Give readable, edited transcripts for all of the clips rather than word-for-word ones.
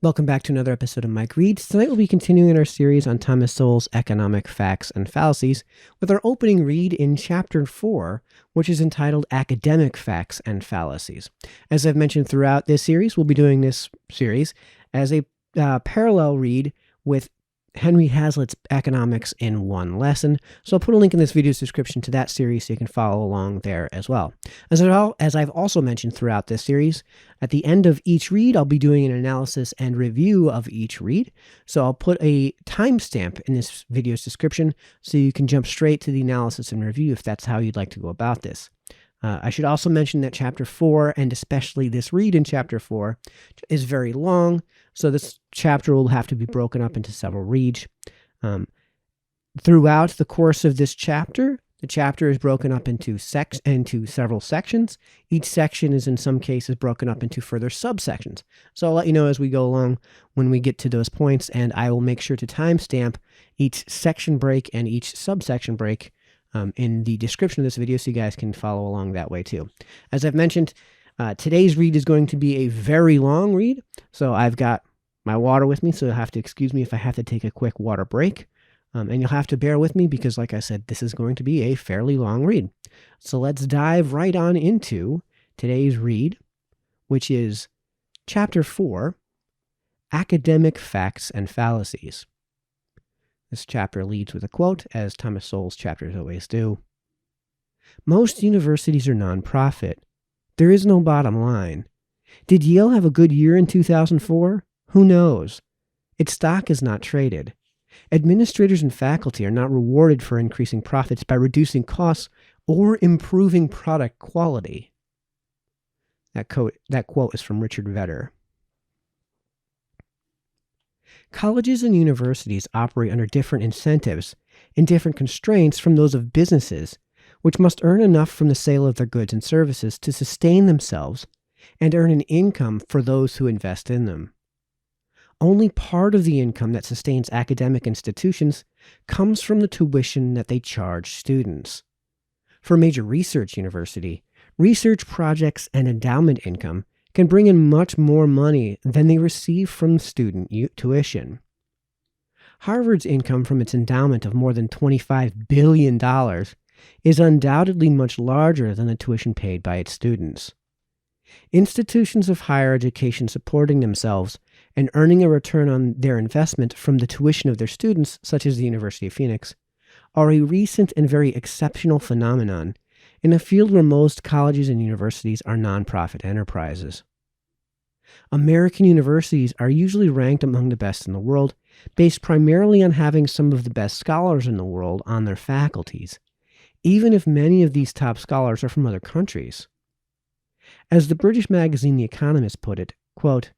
Welcome back to another episode of Mike Reads. Tonight we'll be continuing our series on Thomas Sowell's Economic Facts and Fallacies with our opening read in Chapter 4, which is entitled Academic Facts and Fallacies. As I've mentioned throughout this series, we'll be doing this series as a parallel read with Henry Hazlitt's Economics in One Lesson. So I'll put a link in this video's description to that series so you can follow along there as well. As I've also mentioned throughout this series, at the end of each read, I'll be doing an analysis and review of each read. So I'll put a timestamp in this video's description so you can jump straight to the analysis and review if that's how you'd like to go about this. I should also mention that Chapter 4, and especially this read in Chapter 4, is very long, so this chapter will have to be broken up into several reads. Throughout the course of this chapter, the chapter is broken up into several sections. Each section is in some cases broken up into further subsections. So I'll let you know as we go along when we get to those points, and I will make sure to timestamp each section break and each subsection break in the description of this video so you guys can follow along that way too. As I've mentioned, today's read is going to be a very long read, so I've got my water with me, so you'll have to excuse me if I have to take a quick water break, and you'll have to bear with me because, like I said, this is going to be a fairly long read. So let's dive right on into today's read, which is Chapter 4, Academic Facts and Fallacies. This chapter leads with a quote, as Thomas Sowell's chapters always do. Most universities are nonprofit. There is no bottom line. Did Yale have a good year in 2004? Who knows? Its stock is not traded. Administrators and faculty are not rewarded for increasing profits by reducing costs or improving product quality. That quote is from Richard Vedder. Colleges and universities operate under different incentives and different constraints from those of businesses, which must earn enough from the sale of their goods and services to sustain themselves and earn an income for those who invest in them. Only part of the income that sustains academic institutions comes from the tuition that they charge students. For a major research university, research projects and endowment income can bring in much more money than they receive from student tuition. Harvard's income from its endowment of more than $25 billion is undoubtedly much larger than the tuition paid by its students. Institutions of higher education supporting themselves and earning a return on their investment from the tuition of their students, such as the University of Phoenix, are a recent and very exceptional phenomenon in a field where most colleges and universities are nonprofit enterprises. American universities are usually ranked among the best in the world, based primarily on having some of the best scholars in the world on their faculties, even if many of these top scholars are from other countries. As the British magazine The Economist put it, quote,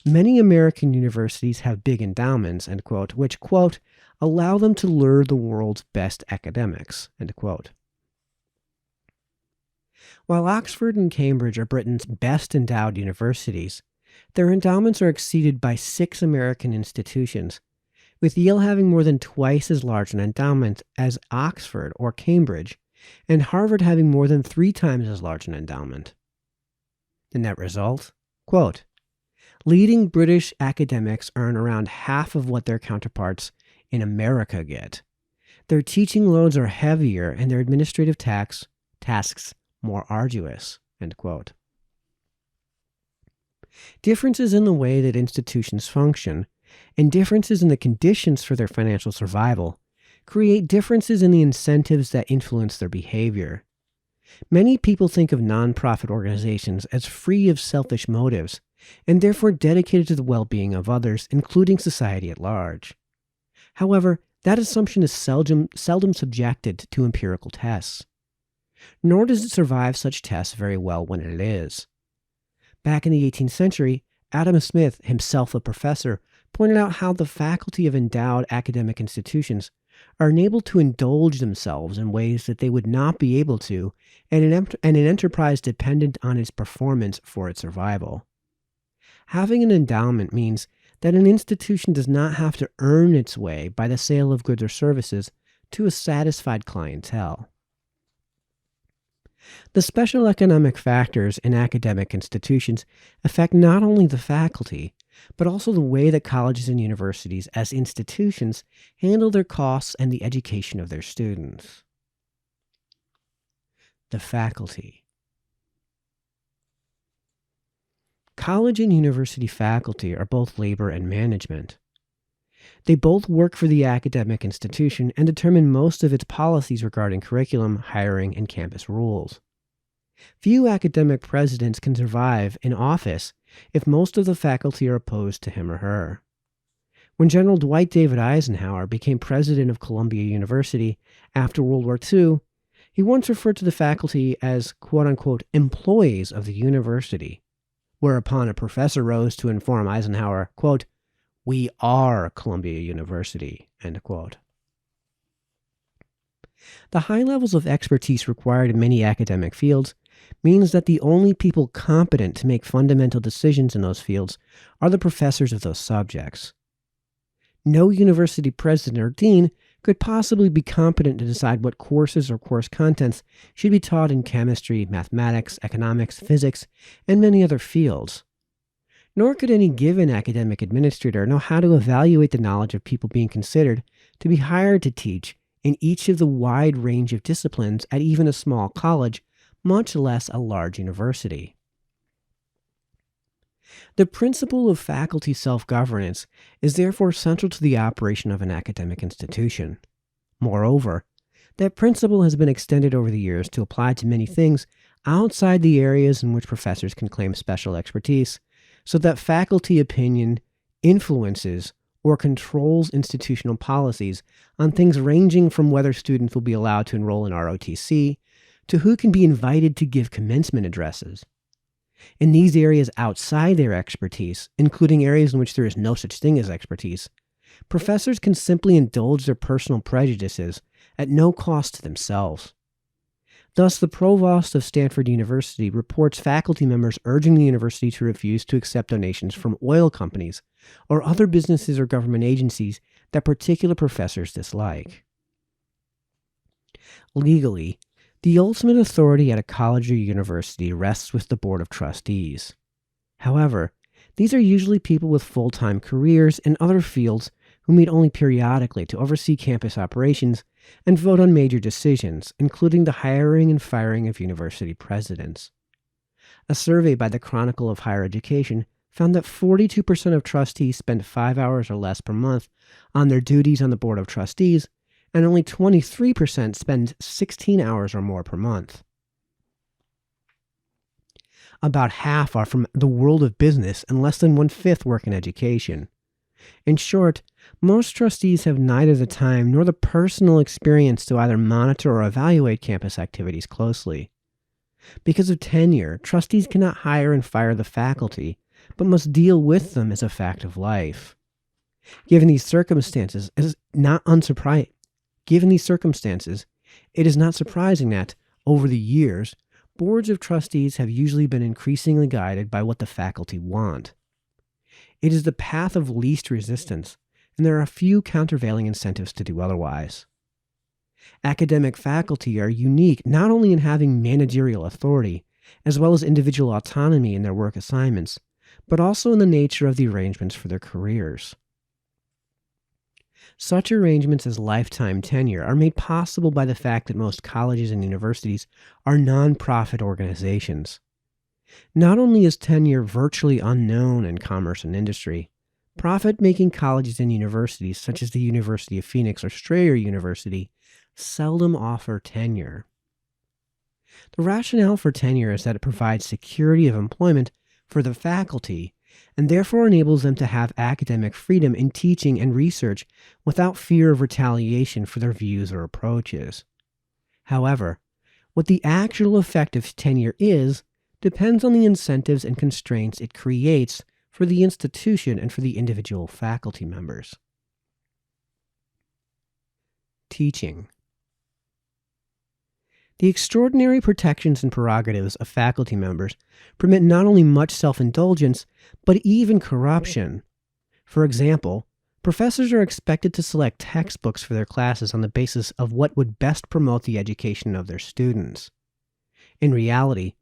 many American universities have big endowments, end quote, which, quote, allow them to lure the world's best academics, end quote. While Oxford and Cambridge are Britain's best endowed universities, their endowments are exceeded by 6 American institutions, with Yale having more than twice as large an endowment as Oxford or Cambridge, and Harvard having more than 3 times as large an endowment. The net result? Quote, leading British academics earn around half of what their counterparts in America get. Their teaching loads are heavier and their administrative tasks more arduous, end quote. Differences in the way that institutions function and differences in the conditions for their financial survival create differences in the incentives that influence their behavior. Many people think of nonprofit organizations as free of selfish motives and therefore dedicated to the well-being of others, including society at large. However, that assumption is seldom subjected to empirical tests. Nor does it survive such tests very well when it is. Back in the 18th century, Adam Smith, himself a professor, pointed out how the faculty of endowed academic institutions are enabled to indulge themselves in ways that they would not be able to in an enterprise dependent on its performance for its survival. Having an endowment means that an institution does not have to earn its way by the sale of goods or services to a satisfied clientele. The special economic factors in academic institutions affect not only the faculty, but also the way that colleges and universities as institutions handle their costs and the education of their students. The faculty. College and university faculty are both labor and management. They both work for the academic institution and determine most of its policies regarding curriculum, hiring, and campus rules. Few academic presidents can survive in office if most of the faculty are opposed to him or her. When General Dwight David Eisenhower became president of Columbia University after World War II, he once referred to the faculty as quote-unquote employees of the university, whereupon a professor rose to inform Eisenhower, quote, "We are Columbia University," end quote. The high levels of expertise required in many academic fields means that the only people competent to make fundamental decisions in those fields are the professors of those subjects. No university president or dean could possibly be competent to decide what courses or course contents should be taught in chemistry, mathematics, economics, physics, and many other fields. Nor could any given academic administrator know how to evaluate the knowledge of people being considered to be hired to teach in each of the wide range of disciplines at even a small college, much less a large university. The principle of faculty self-governance is therefore central to the operation of an academic institution. Moreover, that principle has been extended over the years to apply to many things outside the areas in which professors can claim special expertise, so that faculty opinion influences or controls institutional policies on things ranging from whether students will be allowed to enroll in ROTC to who can be invited to give commencement addresses. In these areas outside their expertise, including areas in which there is no such thing as expertise, professors can simply indulge their personal prejudices at no cost to themselves. Thus, the provost of Stanford University reports faculty members urging the university to refuse to accept donations from oil companies or other businesses or government agencies that particular professors dislike. Legally, the ultimate authority at a college or university rests with the Board of Trustees. However, these are usually people with full-time careers in other fields who meet only periodically to oversee campus operations and vote on major decisions, including the hiring and firing of university presidents. A survey by the Chronicle of Higher Education found that 42% of trustees spend 5 hours or less per month on their duties on the Board of Trustees, and only 23% spend 16 hours or more per month. About half are from the world of business and less than 1/5 work in education. In short, most trustees have neither the time nor the personal experience to either monitor or evaluate campus activities closely. Because of tenure, trustees cannot hire and fire the faculty, but must deal with them as a fact of life. Given these circumstances, it is not surprising that, over the years, boards of trustees have usually been increasingly guided by what the faculty want. It is the path of least resistance, and there are few countervailing incentives to do otherwise. Academic faculty are unique not only in having managerial authority, as well as individual autonomy in their work assignments, but also in the nature of the arrangements for their careers. Such arrangements as lifetime tenure are made possible by the fact that most colleges and universities are non-profit organizations. Not only is tenure virtually unknown in commerce and industry, profit-making colleges and universities such as the University of Phoenix or Strayer University seldom offer tenure. The rationale for tenure is that it provides security of employment for the faculty and therefore enables them to have academic freedom in teaching and research without fear of retaliation for their views or approaches. However, what the actual effect of tenure is depends on the incentives and constraints it creates for the institution and for the individual faculty members. Teaching. The extraordinary protections and prerogatives of faculty members permit not only much self-indulgence, but even corruption. For example, professors are expected to select textbooks for their classes on the basis of what would best promote the education of their students. In reality,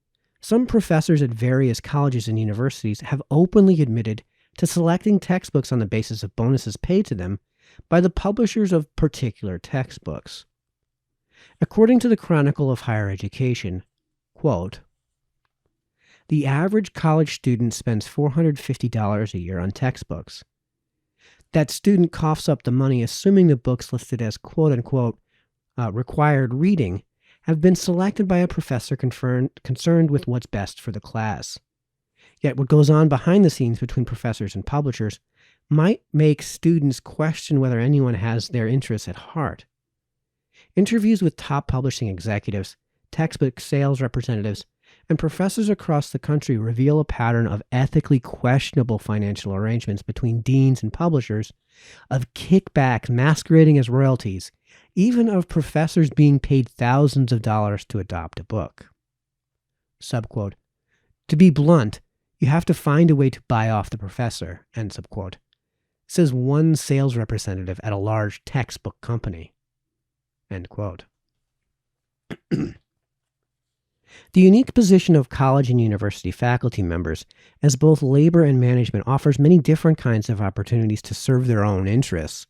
some professors at various colleges and universities have openly admitted to selecting textbooks on the basis of bonuses paid to them by the publishers of particular textbooks. According to the Chronicle of Higher Education, quote, "The average college student spends $450 a year on textbooks. That student coughs up the money assuming the books listed as quote-unquote required reading have been selected by a professor concerned with what's best for the class. Yet what goes on behind the scenes between professors and publishers might make students question whether anyone has their interests at heart. Interviews with top publishing executives, textbook sales representatives, and professors across the country reveal a pattern of ethically questionable financial arrangements between deans and publishers, of kickbacks masquerading as royalties, even of professors being paid thousands of dollars to adopt a book." Subquote, "To be blunt, you have to find a way to buy off the professor," end subquote, says one sales representative at a large textbook company. End quote. The unique position of college and university faculty members as both labor and management offers many different kinds of opportunities to serve their own interests,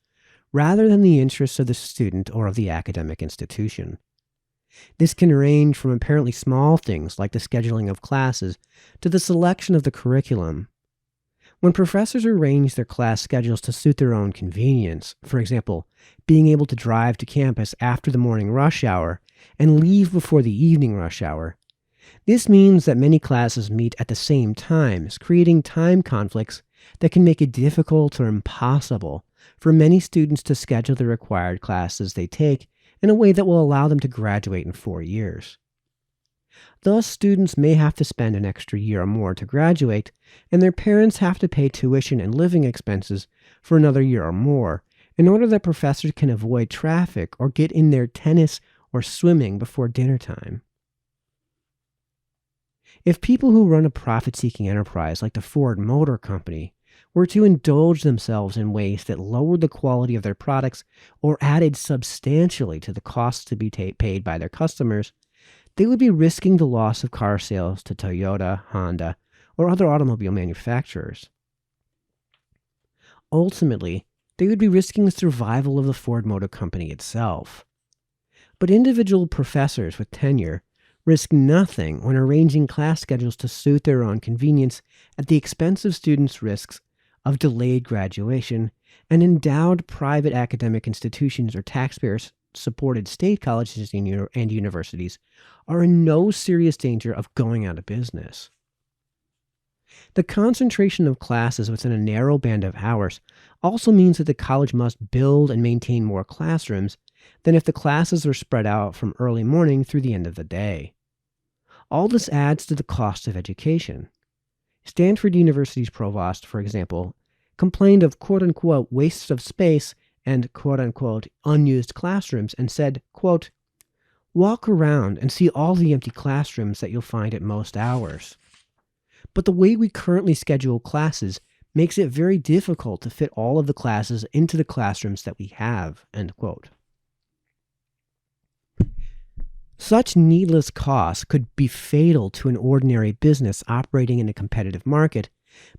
rather than the interests of the student or of the academic institution. This can range from apparently small things like the scheduling of classes to the selection of the curriculum. When professors arrange their class schedules to suit their own convenience, for example, being able to drive to campus after the morning rush hour and leave before the evening rush hour, this means that many classes meet at the same times, creating time conflicts that can make it difficult or impossible for many students to schedule the required classes they take in a way that will allow them to graduate in 4 years. Thus, students may have to spend an extra year or more to graduate, and their parents have to pay tuition and living expenses for another year or more in order that professors can avoid traffic or get in their tennis or swimming before dinner time. If people who run a profit-seeking enterprise like the Ford Motor Company were to indulge themselves in ways that lowered the quality of their products or added substantially to the costs to be paid by their customers, they would be risking the loss of car sales to Toyota, Honda, or other automobile manufacturers. Ultimately, they would be risking the survival of the Ford Motor Company itself. But individual professors with tenure risk nothing when arranging class schedules to suit their own convenience at the expense of students' risks of delayed graduation, and endowed private academic institutions or taxpayer-supported state colleges and universities are in no serious danger of going out of business. The concentration of classes within a narrow band of hours also means that the college must build and maintain more classrooms than if the classes are spread out from early morning through the end of the day. All this adds to the cost of education. Stanford University's provost, for example, complained of quote-unquote wastes of space and quote-unquote unused classrooms and said, quote, "Walk around and see all the empty classrooms that you'll find at most hours. But the way we currently schedule classes makes it very difficult to fit all of the classes into the classrooms that we have," end quote. Such needless costs could be fatal to an ordinary business operating in a competitive market,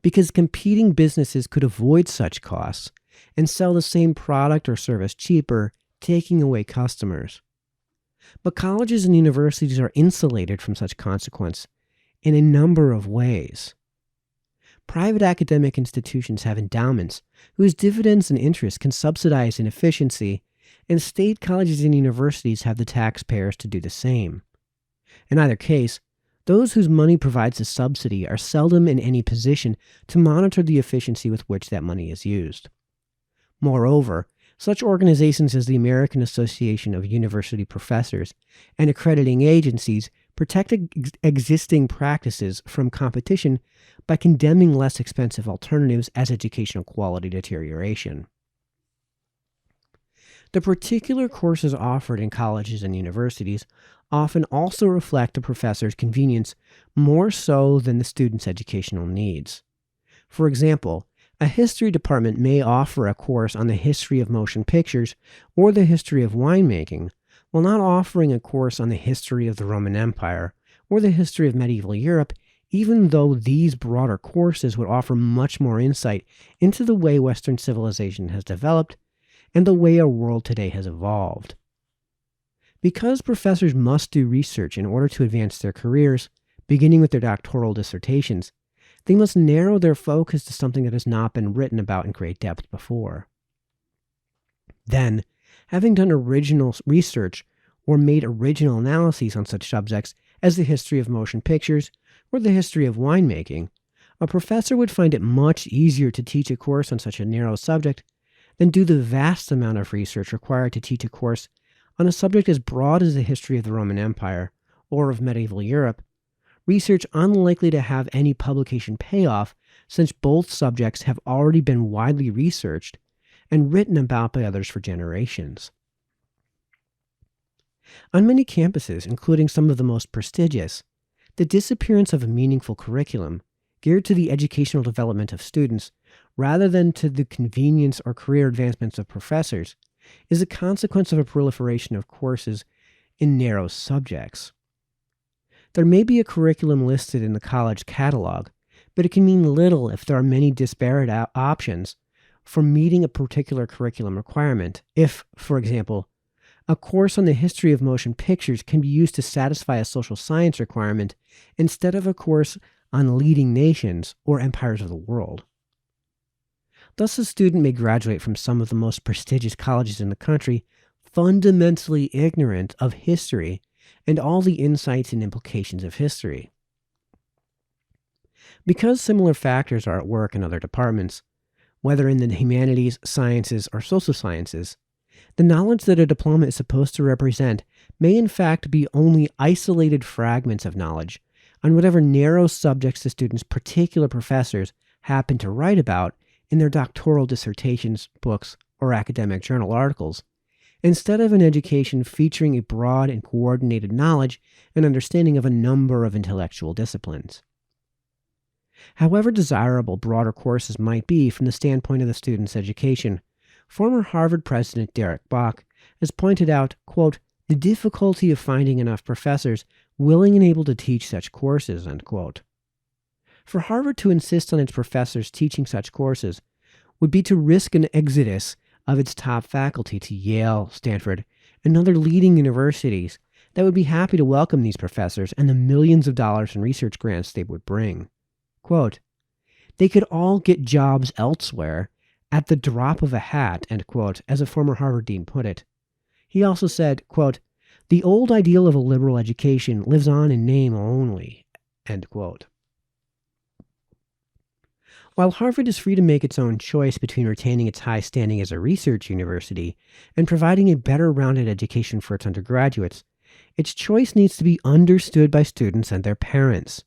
because competing businesses could avoid such costs and sell the same product or service cheaper, taking away customers. But colleges and universities are insulated from such consequence in a number of ways. Private academic institutions have endowments whose dividends and interest can subsidize inefficiency, and state colleges and universities have the taxpayers to do the same. In either case, those whose money provides the subsidy are seldom in any position to monitor the efficiency with which that money is used. Moreover, such organizations as the American Association of University Professors and accrediting agencies protect existing practices from competition by condemning less expensive alternatives as educational quality deterioration. The particular courses offered in colleges and universities often also reflect the professor's convenience more so than the student's educational needs. For example, a history department may offer a course on the history of motion pictures or the history of winemaking, while not offering a course on the history of the Roman Empire or the history of medieval Europe, even though these broader courses would offer much more insight into the way Western civilization has developed and the way our world today has evolved. Because professors must do research in order to advance their careers, beginning with their doctoral dissertations, they must narrow their focus to something that has not been written about in great depth before. Then, having done original research or made original analyses on such subjects as the history of motion pictures or the history of winemaking, a professor would find it much easier to teach a course on such a narrow subject than do the vast amount of research required to teach a course on a subject as broad as the history of the Roman Empire or of medieval Europe, research unlikely to have any publication payoff since both subjects have already been widely researched and written about by others for generations. On many campuses, including some of the most prestigious, the disappearance of a meaningful curriculum geared to the educational development of students rather than to the convenience or career advancements of professors is a consequence of a proliferation of courses in narrow subjects. There may be a curriculum listed in the college catalog, but it can mean little if there are many disparate options for meeting a particular curriculum requirement. If, for example, a course on the history of motion pictures can be used to satisfy a social science requirement instead of a course on leading nations or empires of the world. Thus, a student may graduate from some of the most prestigious colleges in the country fundamentally ignorant of history and all the insights and implications of history. Because similar factors are at work in other departments, whether in the humanities, sciences, or social sciences, the knowledge that a diploma is supposed to represent may in fact be only isolated fragments of knowledge on whatever narrow subjects the student's particular professors happen to write about in their doctoral dissertations, books, or academic journal articles, instead of an education featuring a broad and coordinated knowledge and understanding of a number of intellectual disciplines. However desirable broader courses might be from the standpoint of the student's education, former Harvard President Derek Bok has pointed out, quote, the difficulty of finding enough professors willing and able to teach such courses, end quote. For Harvard to insist on its professors teaching such courses would be to risk an exodus of its top faculty to Yale, Stanford, and other leading universities that would be happy to welcome these professors and the millions of dollars in research grants they would bring. Quote, they could all get jobs elsewhere at the drop of a hat, end quote, as a former Harvard dean put it. He also said, quote, the old ideal of a liberal education lives on in name only, end quote. While Harvard is free to make its own choice between retaining its high standing as a research university and providing a better rounded education for its undergraduates, its choice needs to be understood by students and their parents.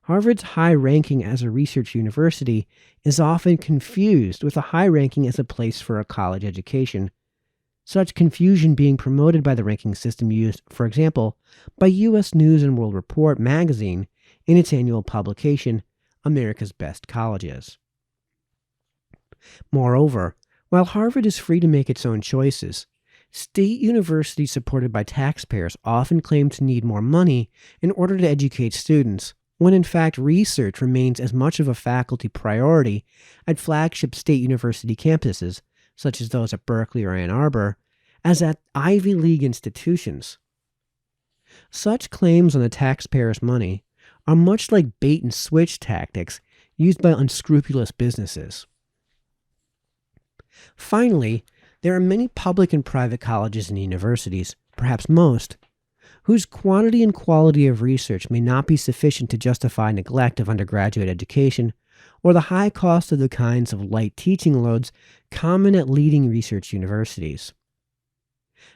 Harvard's high ranking as a research university is often confused with a high ranking as a place for a college education, such confusion being promoted by the ranking system used, for example, by U.S. News and World Report magazine in its annual publication, America's Best Colleges. Moreover, while Harvard is free to make its own choices, state universities supported by taxpayers often claim to need more money in order to educate students, when in fact research remains as much of a faculty priority at flagship state university campuses, such as those at Berkeley or Ann Arbor, as at Ivy League institutions. Such claims on the taxpayers' money are much like bait-and-switch tactics used by unscrupulous businesses. Finally, there are many public and private colleges and universities, perhaps most, whose quantity and quality of research may not be sufficient to justify neglect of undergraduate education or the high cost of the kinds of light teaching loads common at leading research universities.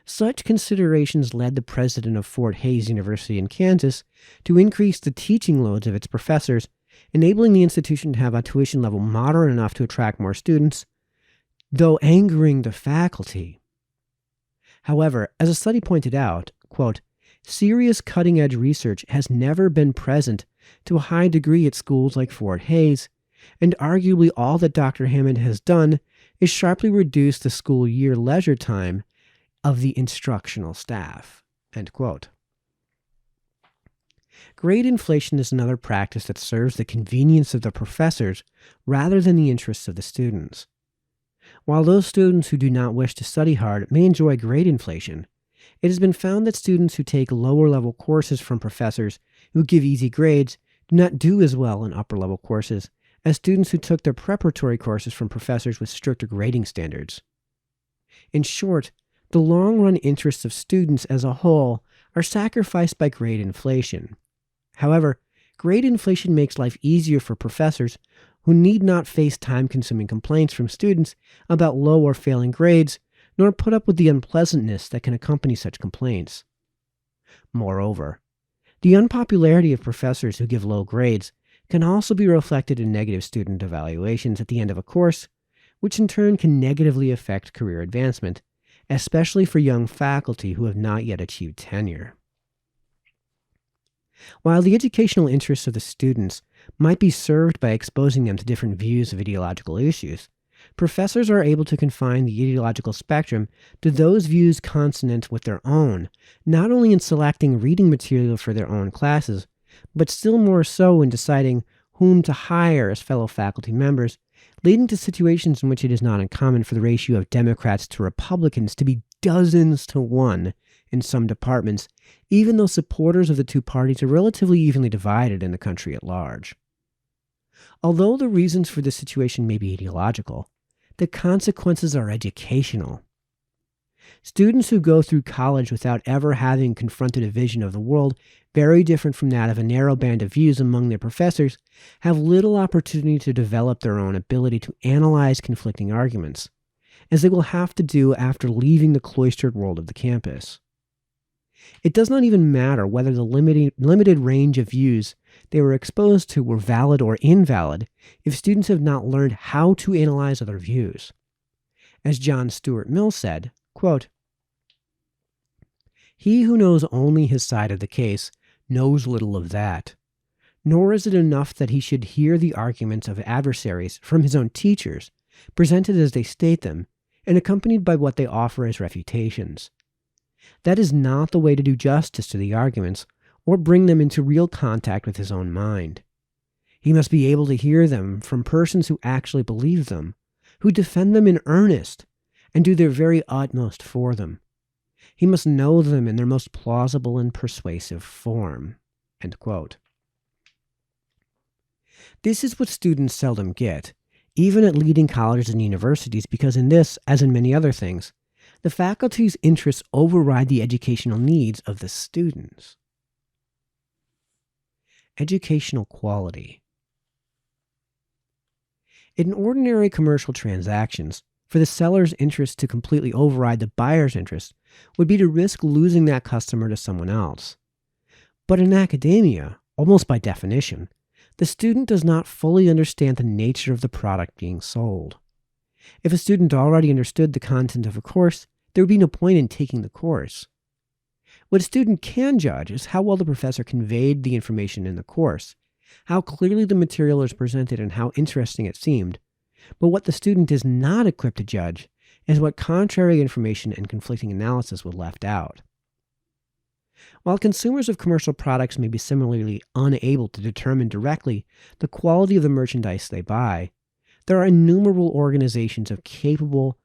Such considerations led the president of Fort Hays University in Kansas to increase the teaching loads of its professors, enabling the institution to have a tuition level moderate enough to attract more students, though angering the faculty. However, as a study pointed out, quote, serious cutting-edge research has never been present to a high degree at schools like Fort Hays, and arguably all that Dr. Hammond has done is sharply reduce the school year leisure time of the instructional staff, end quote. Grade inflation is another practice that serves the convenience of the professors rather than the interests of the students. While those students who do not wish to study hard may enjoy grade inflation, it has been found that students who take lower-level courses from professors who give easy grades do not do as well in upper-level courses as students who took their preparatory courses from professors with stricter grading standards. In short, the long-run interests of students as a whole are sacrificed by grade inflation. However, grade inflation makes life easier for professors who need not face time-consuming complaints from students about low or failing grades, nor put up with the unpleasantness that can accompany such complaints. Moreover, the unpopularity of professors who give low grades can also be reflected in negative student evaluations at the end of a course, which in turn can negatively affect career advancement, especially for young faculty who have not yet achieved tenure. While the educational interests of the students might be served by exposing them to different views of ideological issues, professors are able to confine the ideological spectrum to those views consonant with their own, not only in selecting reading material for their own classes, but still more so in deciding whom to hire as fellow faculty members, leading to situations in which it is not uncommon for the ratio of Democrats to Republicans to be dozens to one in some departments, even though supporters of the two parties are relatively evenly divided in the country at large. Although the reasons for this situation may be ideological, the consequences are educational. Students who go through college without ever having confronted a vision of the world very different from that of a narrow band of views among their professors have little opportunity to develop their own ability to analyze conflicting arguments, as they will have to do after leaving the cloistered world of the campus. It does not even matter whether the limited range of views they were exposed to were valid or invalid if students have not learned how to analyze other views. As John Stuart Mill said, quote, "He who knows only his side of the case knows little of that, nor is it enough that he should hear the arguments of adversaries from his own teachers, presented as they state them, and accompanied by what they offer as refutations. That is not the way to do justice to the arguments, or bring them into real contact with his own mind. He must be able to hear them from persons who actually believe them, who defend them in earnest, and do their very utmost for them. He must know them in their most plausible and persuasive form." End quote. This is what students seldom get, even at leading colleges and universities, because in this, as in many other things, the faculty's interests override the educational needs of the students. Educational quality. In ordinary commercial transactions, for the seller's interest to completely override the buyer's interest would be to risk losing that customer to someone else. But in academia, almost by definition, the student does not fully understand the nature of the product being sold. If a student already understood the content of a course, there would be no point in taking the course. What a student can judge is how well the professor conveyed the information in the course, how clearly the material is presented, and how interesting it seemed. But what the student is not equipped to judge is what contrary information and conflicting analysis was left out. While consumers of commercial products may be similarly unable to determine directly the quality of the merchandise they buy, there are innumerable organizations capable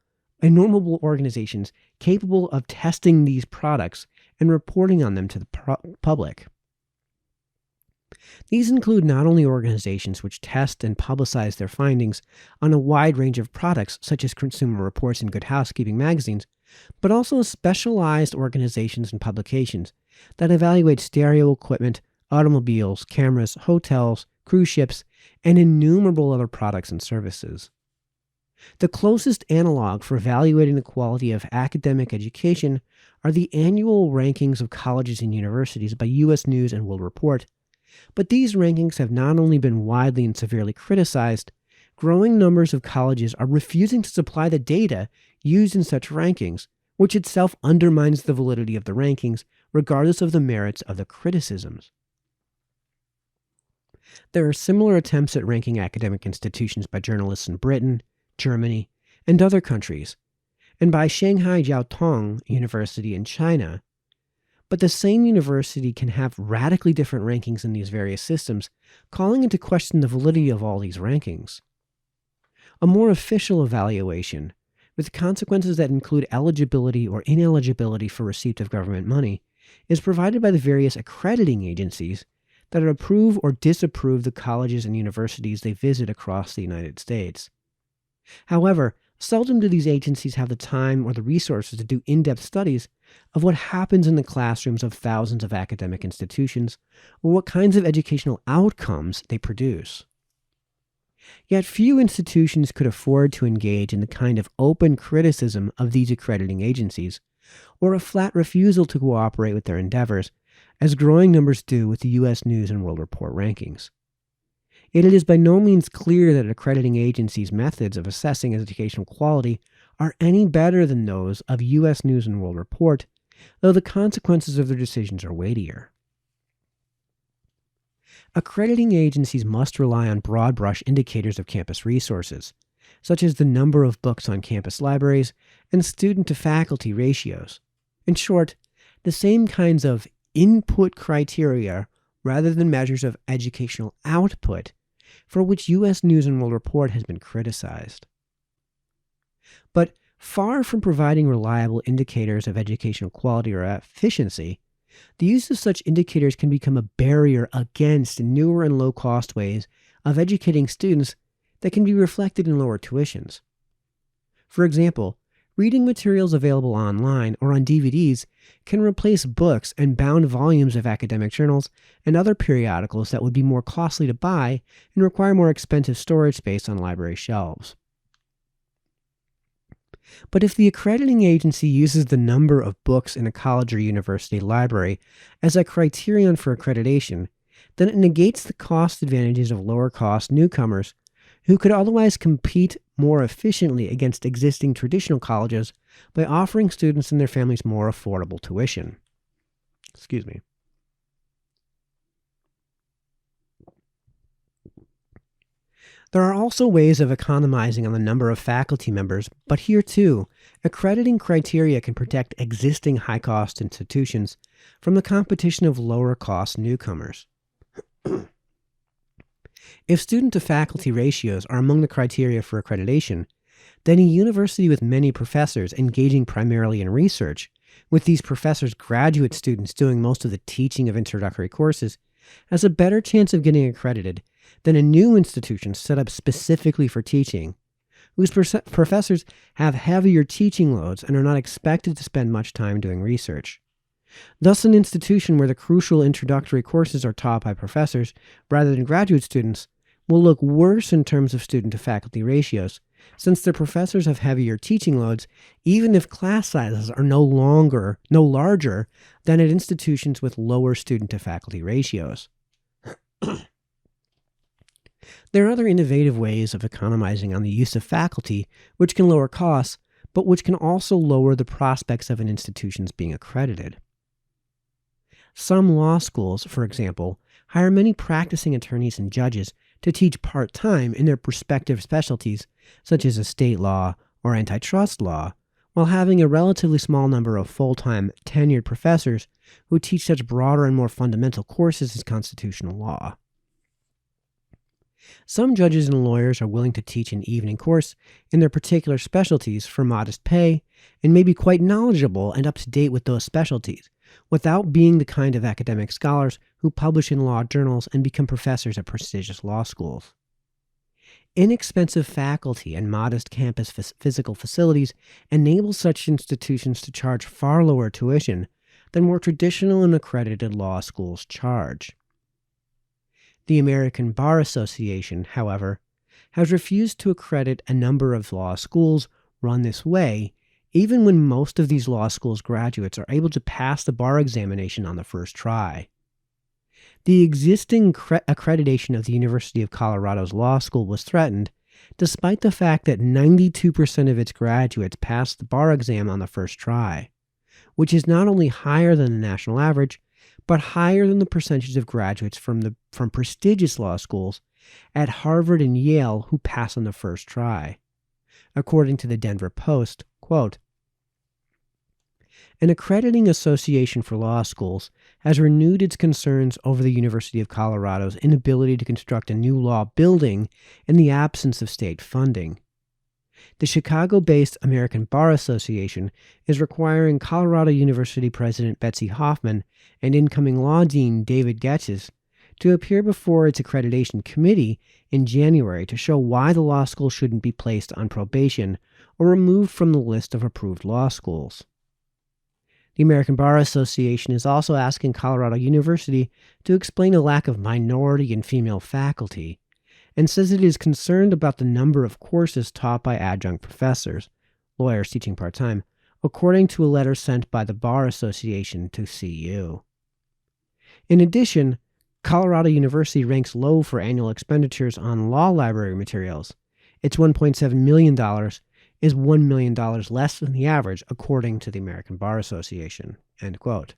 of testing these products and reporting on them to the public. These include not only organizations which test and publicize their findings on a wide range of products, such as Consumer Reports and Good Housekeeping magazines, but also specialized organizations and publications that evaluate stereo equipment, automobiles, cameras, hotels, cruise ships, and innumerable other products and services. The closest analog for evaluating the quality of academic education are the annual rankings of colleges and universities by U.S. News and World Report, but these rankings have not only been widely and severely criticized, growing numbers of colleges are refusing to supply the data used in such rankings, which itself undermines the validity of the rankings, regardless of the merits of the criticisms. There are similar attempts at ranking academic institutions by journalists in Britain, Germany, and other countries, and by Shanghai Jiaotong University in China. But the same university can have radically different rankings in these various systems, calling into question the validity of all these rankings. A more official evaluation, with consequences that include eligibility or ineligibility for receipt of government money, is provided by the various accrediting agencies that approve or disapprove the colleges and universities they visit across the United States. However, seldom do these agencies have the time or the resources to do in-depth studies of what happens in the classrooms of thousands of academic institutions or what kinds of educational outcomes they produce. Yet few institutions could afford to engage in the kind of open criticism of these accrediting agencies, or a flat refusal to cooperate with their endeavors, as growing numbers do with the U.S. News and World Report rankings. Yet it is by no means clear that accrediting agencies' methods of assessing educational quality are any better than those of U.S. News and World Report, though the consequences of their decisions are weightier. Accrediting agencies must rely on broad-brush indicators of campus resources, such as the number of books on campus libraries and student-to-faculty ratios. In short, the same kinds of input criteria rather than measures of educational output for which U.S. News and World Report has been criticized. But far from providing reliable indicators of educational quality or efficiency, the use of such indicators can become a barrier against newer and low-cost ways of educating students that can be reflected in lower tuitions. For example, reading materials available online or on DVDs can replace books and bound volumes of academic journals and other periodicals that would be more costly to buy and require more expensive storage space on library shelves. But if the accrediting agency uses the number of books in a college or university library as a criterion for accreditation, then it negates the cost advantages of lower-cost newcomers who could otherwise compete more efficiently against existing traditional colleges by offering students and their families more affordable tuition. There are also ways of economizing on the number of faculty members, but here too, accrediting criteria can protect existing high-cost institutions from the competition of lower-cost newcomers. If student-to-faculty ratios are among the criteria for accreditation, then a university with many professors engaging primarily in research, with these professors graduate students doing most of the teaching of introductory courses, has a better chance of getting accredited than a new institution set up specifically for teaching, whose professors have heavier teaching loads and are not expected to spend much time doing research. Thus, an institution where the crucial introductory courses are taught by professors rather than graduate students will look worse in terms of student-to-faculty ratios, since their professors have heavier teaching loads, even if class sizes are no larger than at institutions with lower student-to-faculty ratios. There are other innovative ways of economizing on the use of faculty which can lower costs, but which can also lower the prospects of an institution's being accredited. Some law schools, for example, hire many practicing attorneys and judges to teach part-time in their respective specialties, such as estate law or antitrust law, while having a relatively small number of full-time, tenured professors who teach such broader and more fundamental courses as constitutional law. Some judges and lawyers are willing to teach an evening course in their particular specialties for modest pay and may be quite knowledgeable and up to date with those specialties, without being the kind of academic scholars who publish in law journals and become professors at prestigious law schools. Inexpensive faculty and modest campus physical facilities enable such institutions to charge far lower tuition than more traditional and accredited law schools charge. The American Bar Association, however, has refused to accredit a number of law schools run this way, even when most of these law schools' graduates are able to pass the bar examination on the first try. The existing accreditation of the University of Colorado's law school was threatened, despite the fact that 92% of its graduates passed the bar exam on the first try, which is not only higher than the national average, but higher than the percentage of graduates from prestigious law schools at Harvard and Yale who pass on the first try. According to the Denver Post, quote, An accrediting association for law schools has renewed its concerns over the University of Colorado's inability to construct a new law building in the absence of state funding. The Chicago-based American Bar Association is requiring Colorado University President Betsy Hoffman and incoming law dean David Getches to appear before its accreditation committee in January to show why the law school shouldn't be placed on probation or removed from the list of approved law schools. The American Bar Association is also asking Colorado University to explain a lack of minority and female faculty, and says it is concerned about the number of courses taught by adjunct professors, lawyers teaching part-time, according to a letter sent by the Bar Association to CU. In addition, Colorado University ranks low for annual expenditures on law library materials. Its $1.7 million is $1 million less than the average, according to the American Bar Association. End quote.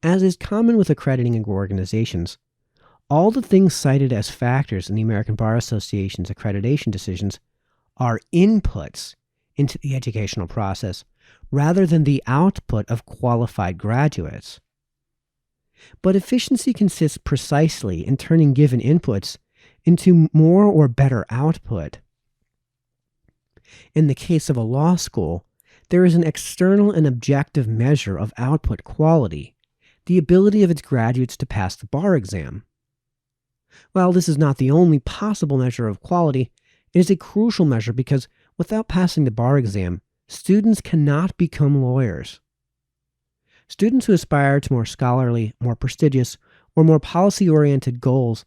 As is common with accrediting organizations, all the things cited as factors in the American Bar Association's accreditation decisions are inputs into the educational process rather than the output of qualified graduates. But efficiency consists precisely in turning given inputs into more or better output. In the case of a law school, there is an external and objective measure of output quality, the ability of its graduates to pass the bar exam. While this is not the only possible measure of quality, it is a crucial measure because without passing the bar exam, students cannot become lawyers. Students who aspire to more scholarly, more prestigious, or more policy-oriented goals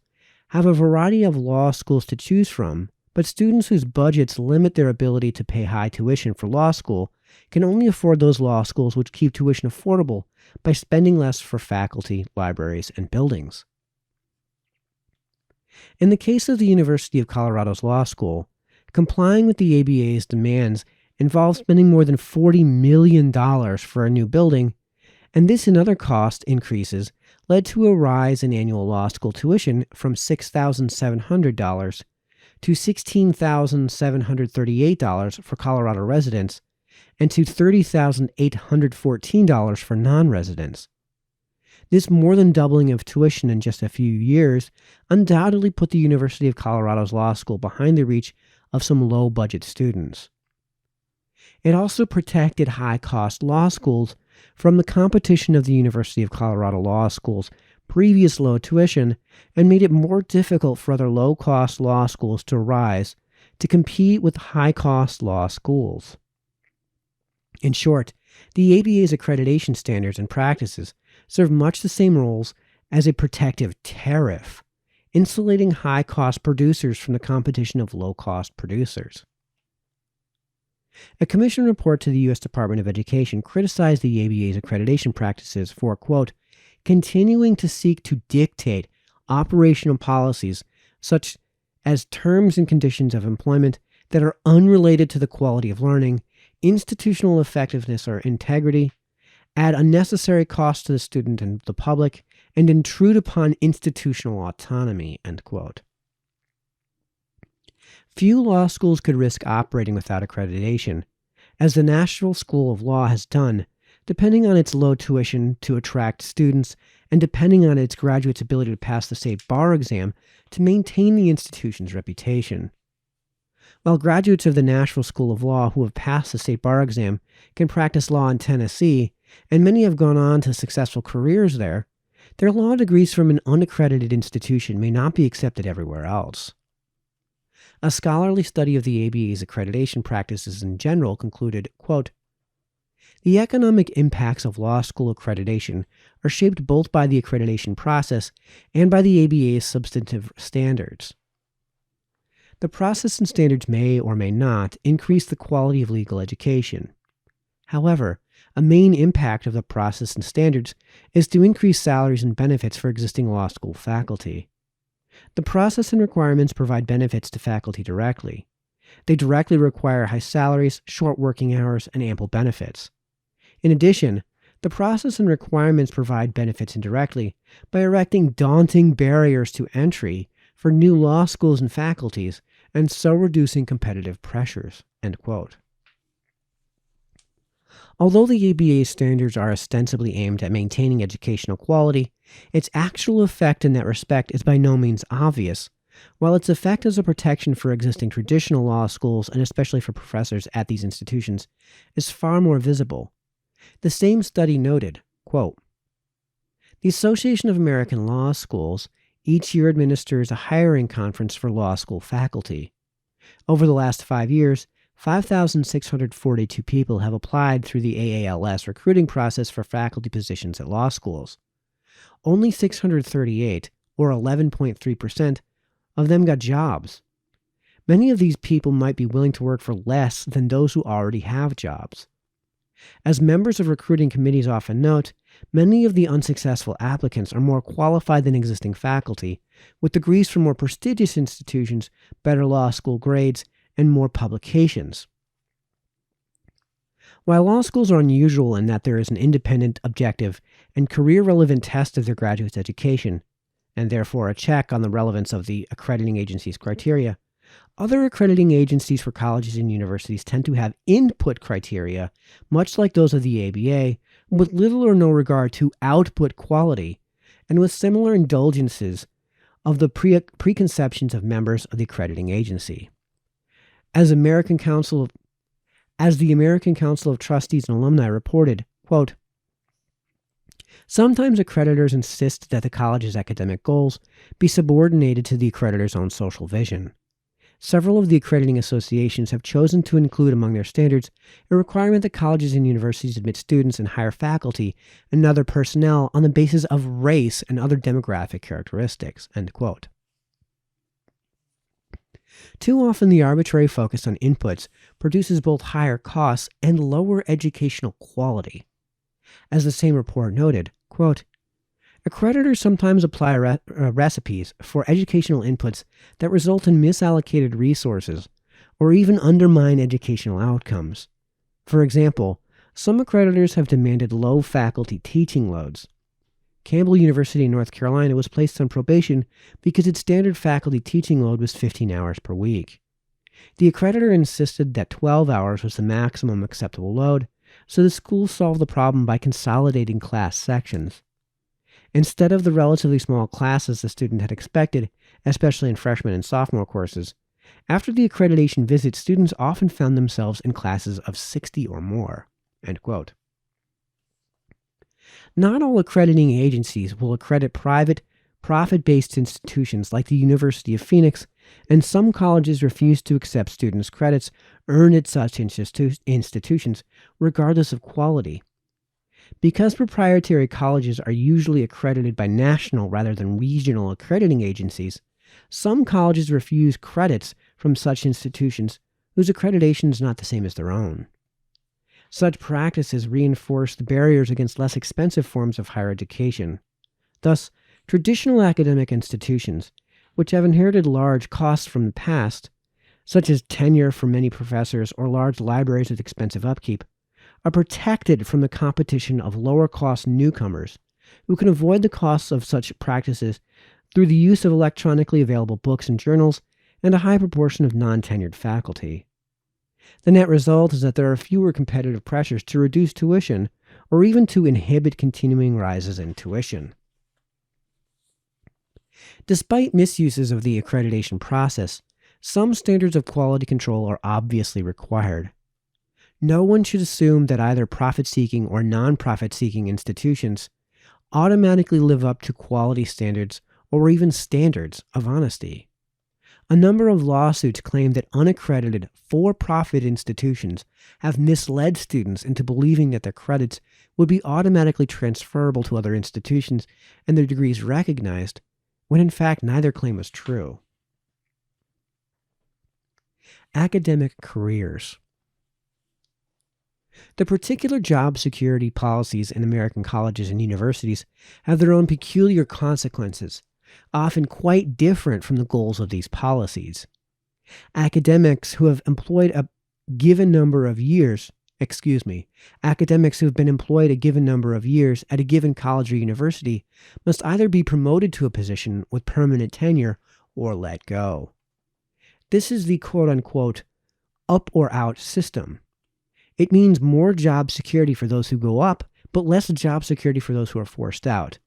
have a variety of law schools to choose from, but students whose budgets limit their ability to pay high tuition for law school can only afford those law schools which keep tuition affordable by spending less for faculty, libraries, and buildings. In the case of the University of Colorado's law school, complying with the ABA's demands involves spending more than $40 million for a new building, and this and other cost increases led to a rise in annual law school tuition from $6,700 to $16,738 for Colorado residents and to $30,814 for non-residents. This more than doubling of tuition in just a few years undoubtedly put the University of Colorado's law school behind the reach of some low-budget students. It also protected high-cost law schools from the competition of the University of Colorado Law School's previous low tuition and made it more difficult for other low-cost law schools to rise to compete with high-cost law schools. In short, the ABA's accreditation standards and practices serve much the same roles as a protective tariff, insulating high-cost producers from the competition of low-cost producers. A commission report to the U.S. Department of Education criticized the ABA's accreditation practices for, quote, continuing to seek to dictate operational policies such as terms and conditions of employment that are unrelated to the quality of learning, institutional effectiveness or integrity, add unnecessary costs to the student and the public, and intrude upon institutional autonomy, end quote. Few law schools could risk operating without accreditation, as the National School of Law has done, depending on its low tuition to attract students and depending on its graduates' ability to pass the state bar exam to maintain the institution's reputation. While graduates of the National School of Law who have passed the state bar exam can practice law in Tennessee, and many have gone on to successful careers there, their law degrees from an unaccredited institution may not be accepted everywhere else. A scholarly study of the ABA's accreditation practices in general concluded, quote, the economic impacts of law school accreditation are shaped both by the accreditation process and by the ABA's substantive standards. The process and standards may or may not increase the quality of legal education. However, a main impact of the process and standards is to increase salaries and benefits for existing law school faculty. The process and requirements provide benefits to faculty directly. They directly require high salaries, short working hours, and ample benefits. In addition, the process and requirements provide benefits indirectly by erecting daunting barriers to entry for new law schools and faculties, and so reducing competitive pressures, end quote. Although the ABA standards are ostensibly aimed at maintaining educational quality, its actual effect in that respect is by no means obvious, while its effect as a protection for existing traditional law schools and especially for professors at these institutions is far more visible. The same study noted, quote, "The Association of American Law Schools each year administers a hiring conference for law school faculty. Over the last 5 years, 5,642 people have applied through the AALS recruiting process for faculty positions at law schools. Only 638, or 11.3%, of them got jobs. Many of these people might be willing to work for less than those who already have jobs. As members of recruiting committees often note, many of the unsuccessful applicants are more qualified than existing faculty, with degrees from more prestigious institutions, better law school grades, and more publications." While law schools are unusual in that there is an independent, objective, and career-relevant test of their graduates' education, and therefore a check on the relevance of the accrediting agency's criteria, other accrediting agencies for colleges and universities tend to have input criteria, much like those of the ABA, with little or no regard to output quality, and with similar indulgences of the preconceptions of members of the accrediting agency. As the American Council of Trustees and Alumni reported, quote, "Sometimes accreditors insist that the college's academic goals be subordinated to the accreditor's own social vision. Several of the accrediting associations have chosen to include among their standards a requirement that colleges and universities admit students and hire faculty and other personnel on the basis of race and other demographic characteristics." End quote. Too often the arbitrary focus on inputs produces both higher costs and lower educational quality. As the same report noted, quote, "Accreditors sometimes apply recipes for educational inputs that result in misallocated resources or even undermine educational outcomes. For example, some accreditors have demanded low faculty teaching loads. Campbell University in North Carolina was placed on probation because its standard faculty teaching load was 15 hours per week. The accreditor insisted that 12 hours was the maximum acceptable load, so the school solved the problem by consolidating class sections. Instead of the relatively small classes the student had expected, especially in freshman and sophomore courses, after the accreditation visit, students often found themselves in classes of 60 or more." End quote. Not all accrediting agencies will accredit private, profit-based institutions like the University of Phoenix, and some colleges refuse to accept students' credits earned at such institutions, regardless of quality. Because proprietary colleges are usually accredited by national rather than regional accrediting agencies, some colleges refuse credits from such institutions whose accreditation is not the same as their own. Such practices reinforce the barriers against less expensive forms of higher education. Thus, traditional academic institutions, which have inherited large costs from the past, such as tenure for many professors or large libraries with expensive upkeep, are protected from the competition of lower-cost newcomers who can avoid the costs of such practices through the use of electronically available books and journals and a high proportion of non-tenured faculty. The net result is that there are fewer competitive pressures to reduce tuition or even to inhibit continuing rises in tuition. Despite misuses of the accreditation process, some standards of quality control are obviously required. No one should assume that either profit-seeking or non-profit-seeking institutions automatically live up to quality standards or even standards of honesty. A number of lawsuits claim that unaccredited, for-profit institutions have misled students into believing that their credits would be automatically transferable to other institutions and their degrees recognized, when in fact neither claim was true. Academic careers. The particular job security policies in American colleges and universities have their own peculiar consequences, often quite different from the goals of these policies. Academics who have been employed a given number of years at a given college or university must either be promoted to a position with permanent tenure or let go. This is the quote-unquote up or out system. It means more job security for those who go up, but less job security for those who are forced out.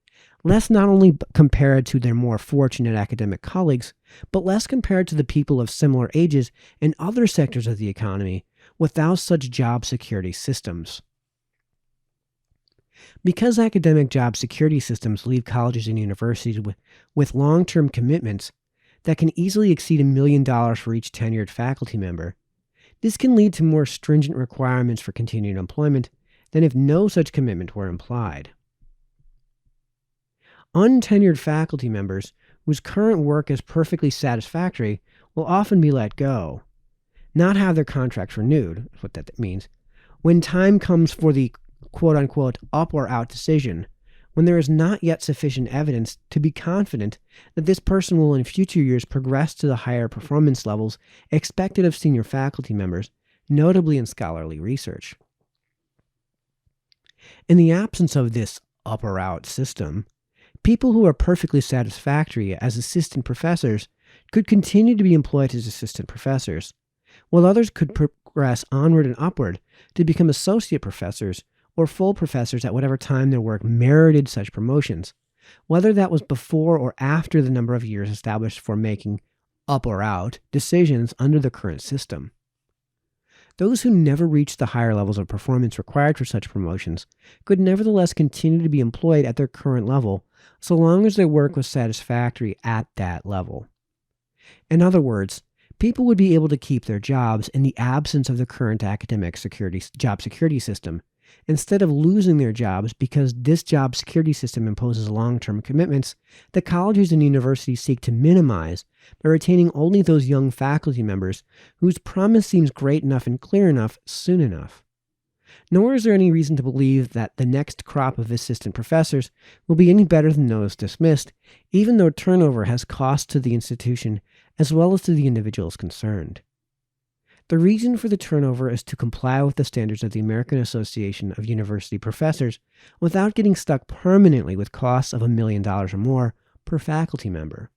Less not only compared to their more fortunate academic colleagues, but less compared to the people of similar ages in other sectors of the economy without such job security systems. Because academic job security systems leave colleges and universities with long-term commitments that can easily exceed $1 million for each tenured faculty member, this can lead to more stringent requirements for continued employment than if no such commitment were implied. Untenured faculty members whose current work is perfectly satisfactory will often be let go, not have their contracts renewed, is what that means, when time comes for the quote-unquote up or out decision, when there is not yet sufficient evidence to be confident that this person will in future years progress to the higher performance levels expected of senior faculty members, notably in scholarly research. In the absence of this up or out system, people who are perfectly satisfactory as assistant professors could continue to be employed as assistant professors, while others could progress onward and upward to become associate professors or full professors at whatever time their work merited such promotions, whether that was before or after the number of years established for making up or out decisions under the current system. Those who never reached the higher levels of performance required for such promotions could nevertheless continue to be employed at their current level so long as their work was satisfactory at that level. In other words, people would be able to keep their jobs in the absence of the current academic job security system, instead of losing their jobs because this job security system imposes long-term commitments that colleges and universities seek to minimize by retaining only those young faculty members whose promise seems great enough and clear enough soon enough. Nor is there any reason to believe that the next crop of assistant professors will be any better than those dismissed, even though turnover has cost to the institution as well as to the individuals concerned. The reason for the turnover is to comply with the standards of the American Association of University Professors without getting stuck permanently with costs of $1 million or more per faculty member.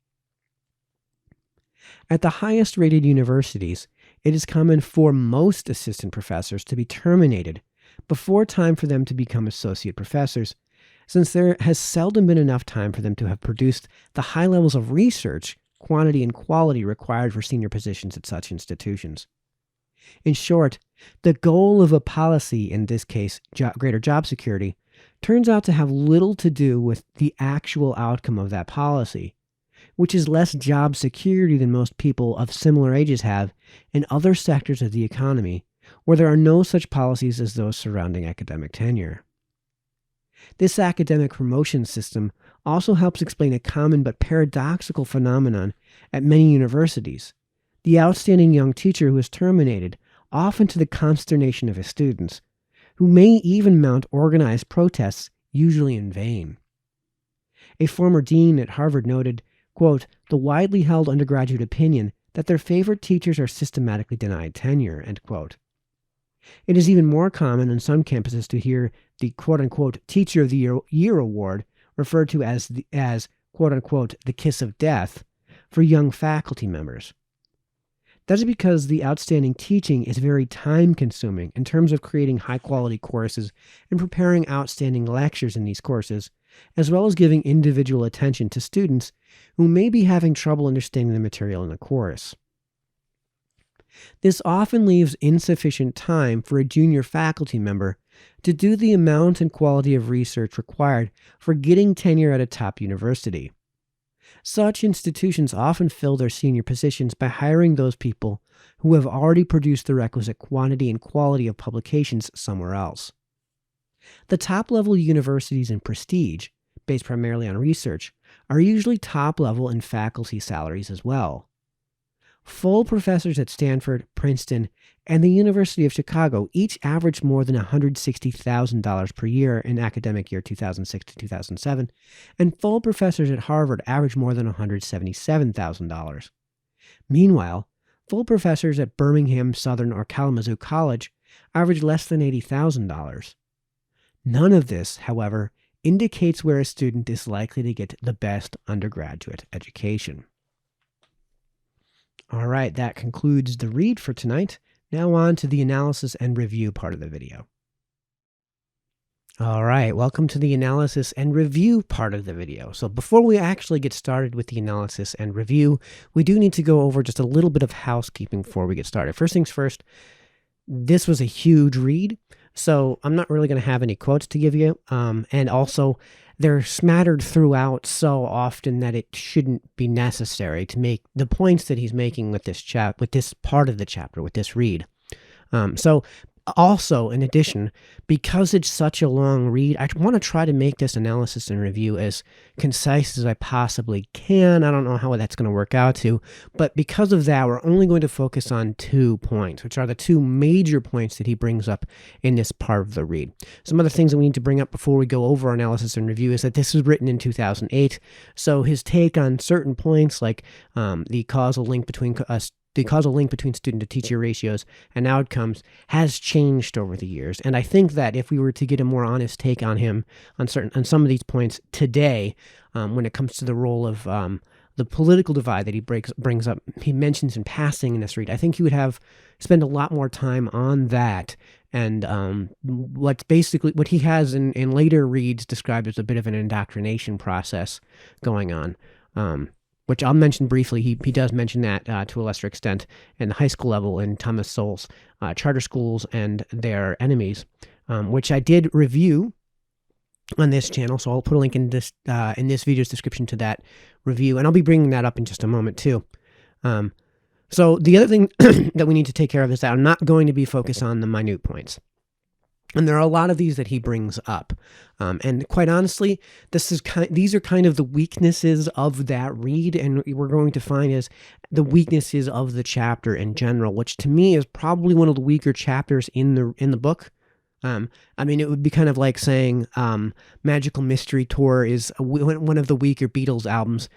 At the highest rated universities, it is common for most assistant professors to be terminated before time for them to become associate professors, since there has seldom been enough time for them to have produced the high levels of research, quantity, and quality required for senior positions at such institutions. In short, the goal of a policy, in this case greater job security, turns out to have little to do with the actual outcome of that policy, which is less job security than most people of similar ages have in other sectors of the economy, where there are no such policies as those surrounding academic tenure. This academic promotion system also helps explain a common but paradoxical phenomenon at many universities: the outstanding young teacher who is terminated, often to the consternation of his students, who may even mount organized protests, usually in vain. A former dean at Harvard noted, quote, "the widely held undergraduate opinion that their favorite teachers are systematically denied tenure," end quote. It is even more common on some campuses to hear the quote-unquote Teacher of the Year award referred to as quote-unquote the kiss of death for young faculty members. That is because the outstanding teaching is very time-consuming in terms of creating high-quality courses and preparing outstanding lectures in these courses, as well as giving individual attention to students who may be having trouble understanding the material in the course. This often leaves insufficient time for a junior faculty member to do the amount and quality of research required for getting tenure at a top university. Such institutions often fill their senior positions by hiring those people who have already produced the requisite quantity and quality of publications somewhere else. The top-level universities in prestige, based primarily on research, are usually top-level in faculty salaries as well. Full professors at Stanford, Princeton, and the University of Chicago each averaged more than $160,000 per year in academic year 2006 to 2007, and full professors at Harvard averaged more than $177,000. Meanwhile, full professors at Birmingham, Southern, or Kalamazoo College averaged less than $80,000. None of this, however, indicates where a student is likely to get the best undergraduate education. All right, that concludes the read for tonight. Now on to the analysis and review part of the video. All right, welcome to the analysis and review part of the video. So before we actually get started with the analysis and review, we do need to go over just a little bit of housekeeping before we get started. First things first, this was a huge read, so I'm not really going to have any quotes to give you. And also, they're smattered throughout so often that it shouldn't be necessary to make the points that he's making with this part of the chapter, with this read. Also, in addition, because it's such a long read, I want to try to make this analysis and review as concise as I possibly can. I don't know how that's going to work out to, but because of that, we're only going to focus on 2 points, which are the 2 major points that he brings up in this part of the read. Some other things that we need to bring up before we go over analysis and review is that this was written in 2008, so his take on certain points like the causal link between student-to-teacher ratios and outcomes has changed over the years. And I think that if we were to get a more honest take on him on some of these points today, when it comes to the role of the political divide that he brings up, he mentions in passing in this read, I think he would spend a lot more time on that. And what he has in later reads described as a bit of an indoctrination process going on. Which I'll mention briefly. He does mention that to a lesser extent in the high school level in Thomas Sowell's Charter Schools and Their Enemies, which I did review on this channel. So I'll put a link in this video's description to that review, and I'll be bringing that up in just a moment too. So the other thing that we need to take care of is that I'm not going to be focused on the minute points. And there are a lot of these that he brings up. And quite honestly, these are kind of the weaknesses of that read, and we're going to find is the weaknesses of the chapter in general, which to me is probably one of the weaker chapters in the book. I mean, it would be kind of like saying Magical Mystery Tour is one of the weaker Beatles albums.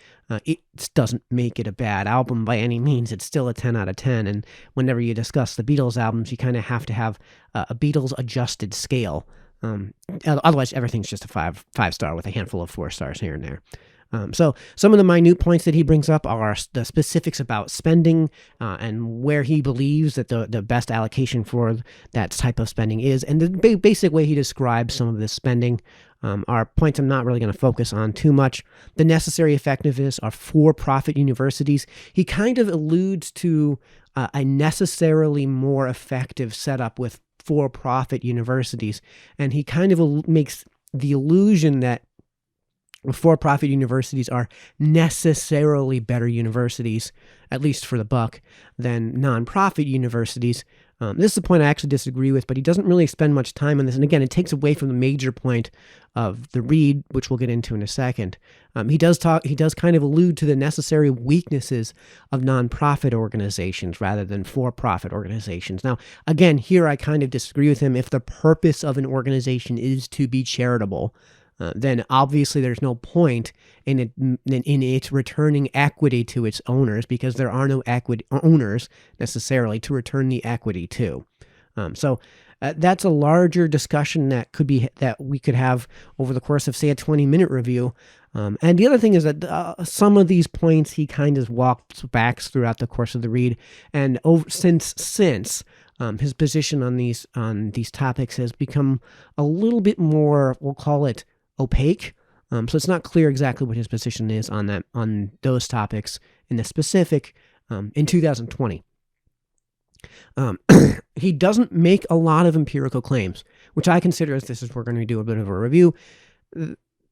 It doesn't make it a bad album by any means. It's still a 10 out of 10. And whenever you discuss the Beatles albums, you kind of have to have a Beatles adjusted scale. Otherwise, everything's just a five star with a handful of 4 stars here and there. So some of the minute points that he brings up are the specifics about spending and where he believes that the best allocation for that type of spending is. And the basic way he describes some of this spending are points I'm not really going to focus on too much. The necessary effectiveness of for-profit universities. He kind of alludes to a necessarily more effective setup with for-profit universities. And he kind of makes the illusion that for-profit universities are necessarily better universities, at least for the buck, than nonprofit universities. This is a point I actually disagree with, but he doesn't really spend much time on this. And again, it takes away from the major point of the read, which we'll get into in a second. He does kind of allude to the necessary weaknesses of nonprofit organizations rather than for-profit organizations. Now, again, here I kind of disagree with him. If the purpose of an organization is to be charitable, then obviously there's no point in it returning equity to its owners, because there are no equity owners necessarily to return the equity to. So that's a larger discussion that we could have over the course of, say, a 20-minute review. And the other thing is that some of these points he kind of walks back throughout the course of the read, and since his position on these topics has become a little bit more, we'll call it, opaque. So it's not clear exactly what his position is on those topics in the specific in 2020. He doesn't make a lot of empirical claims, which I consider, as we're going to do a bit of a review,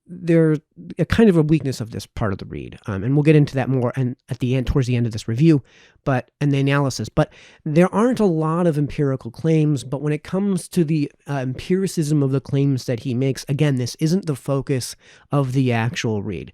they're a kind of a weakness of this part of the read. And we'll get into that more and at the end, towards the end of this review, and the analysis. But there aren't a lot of empirical claims, but when it comes to the empiricism of the claims that he makes, again, this isn't the focus of the actual read.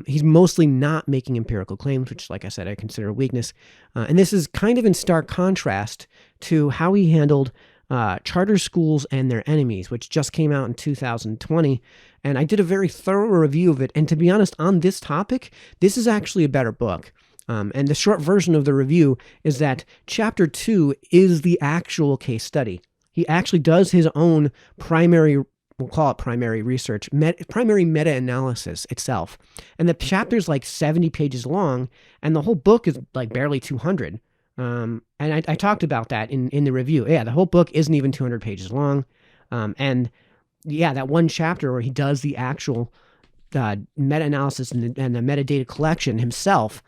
He's mostly not making empirical claims, which, like I said, I consider a weakness. And this is kind of in stark contrast to how he handled Charter Schools and Their Enemies, which just came out in 2020. And I did a very thorough review of it. And to be honest, on this topic, this is actually a better book. And the short version of the review is that Chapter 2 is the actual case study. He actually does his own primary, we'll call it primary research, primary meta-analysis itself. And the chapter's like 70 pages long, and the whole book is like barely 200. And I talked about that in the review. Yeah, the whole book isn't even 200 pages long. And yeah, that one chapter where he does the actual meta-analysis and the metadata collection himself.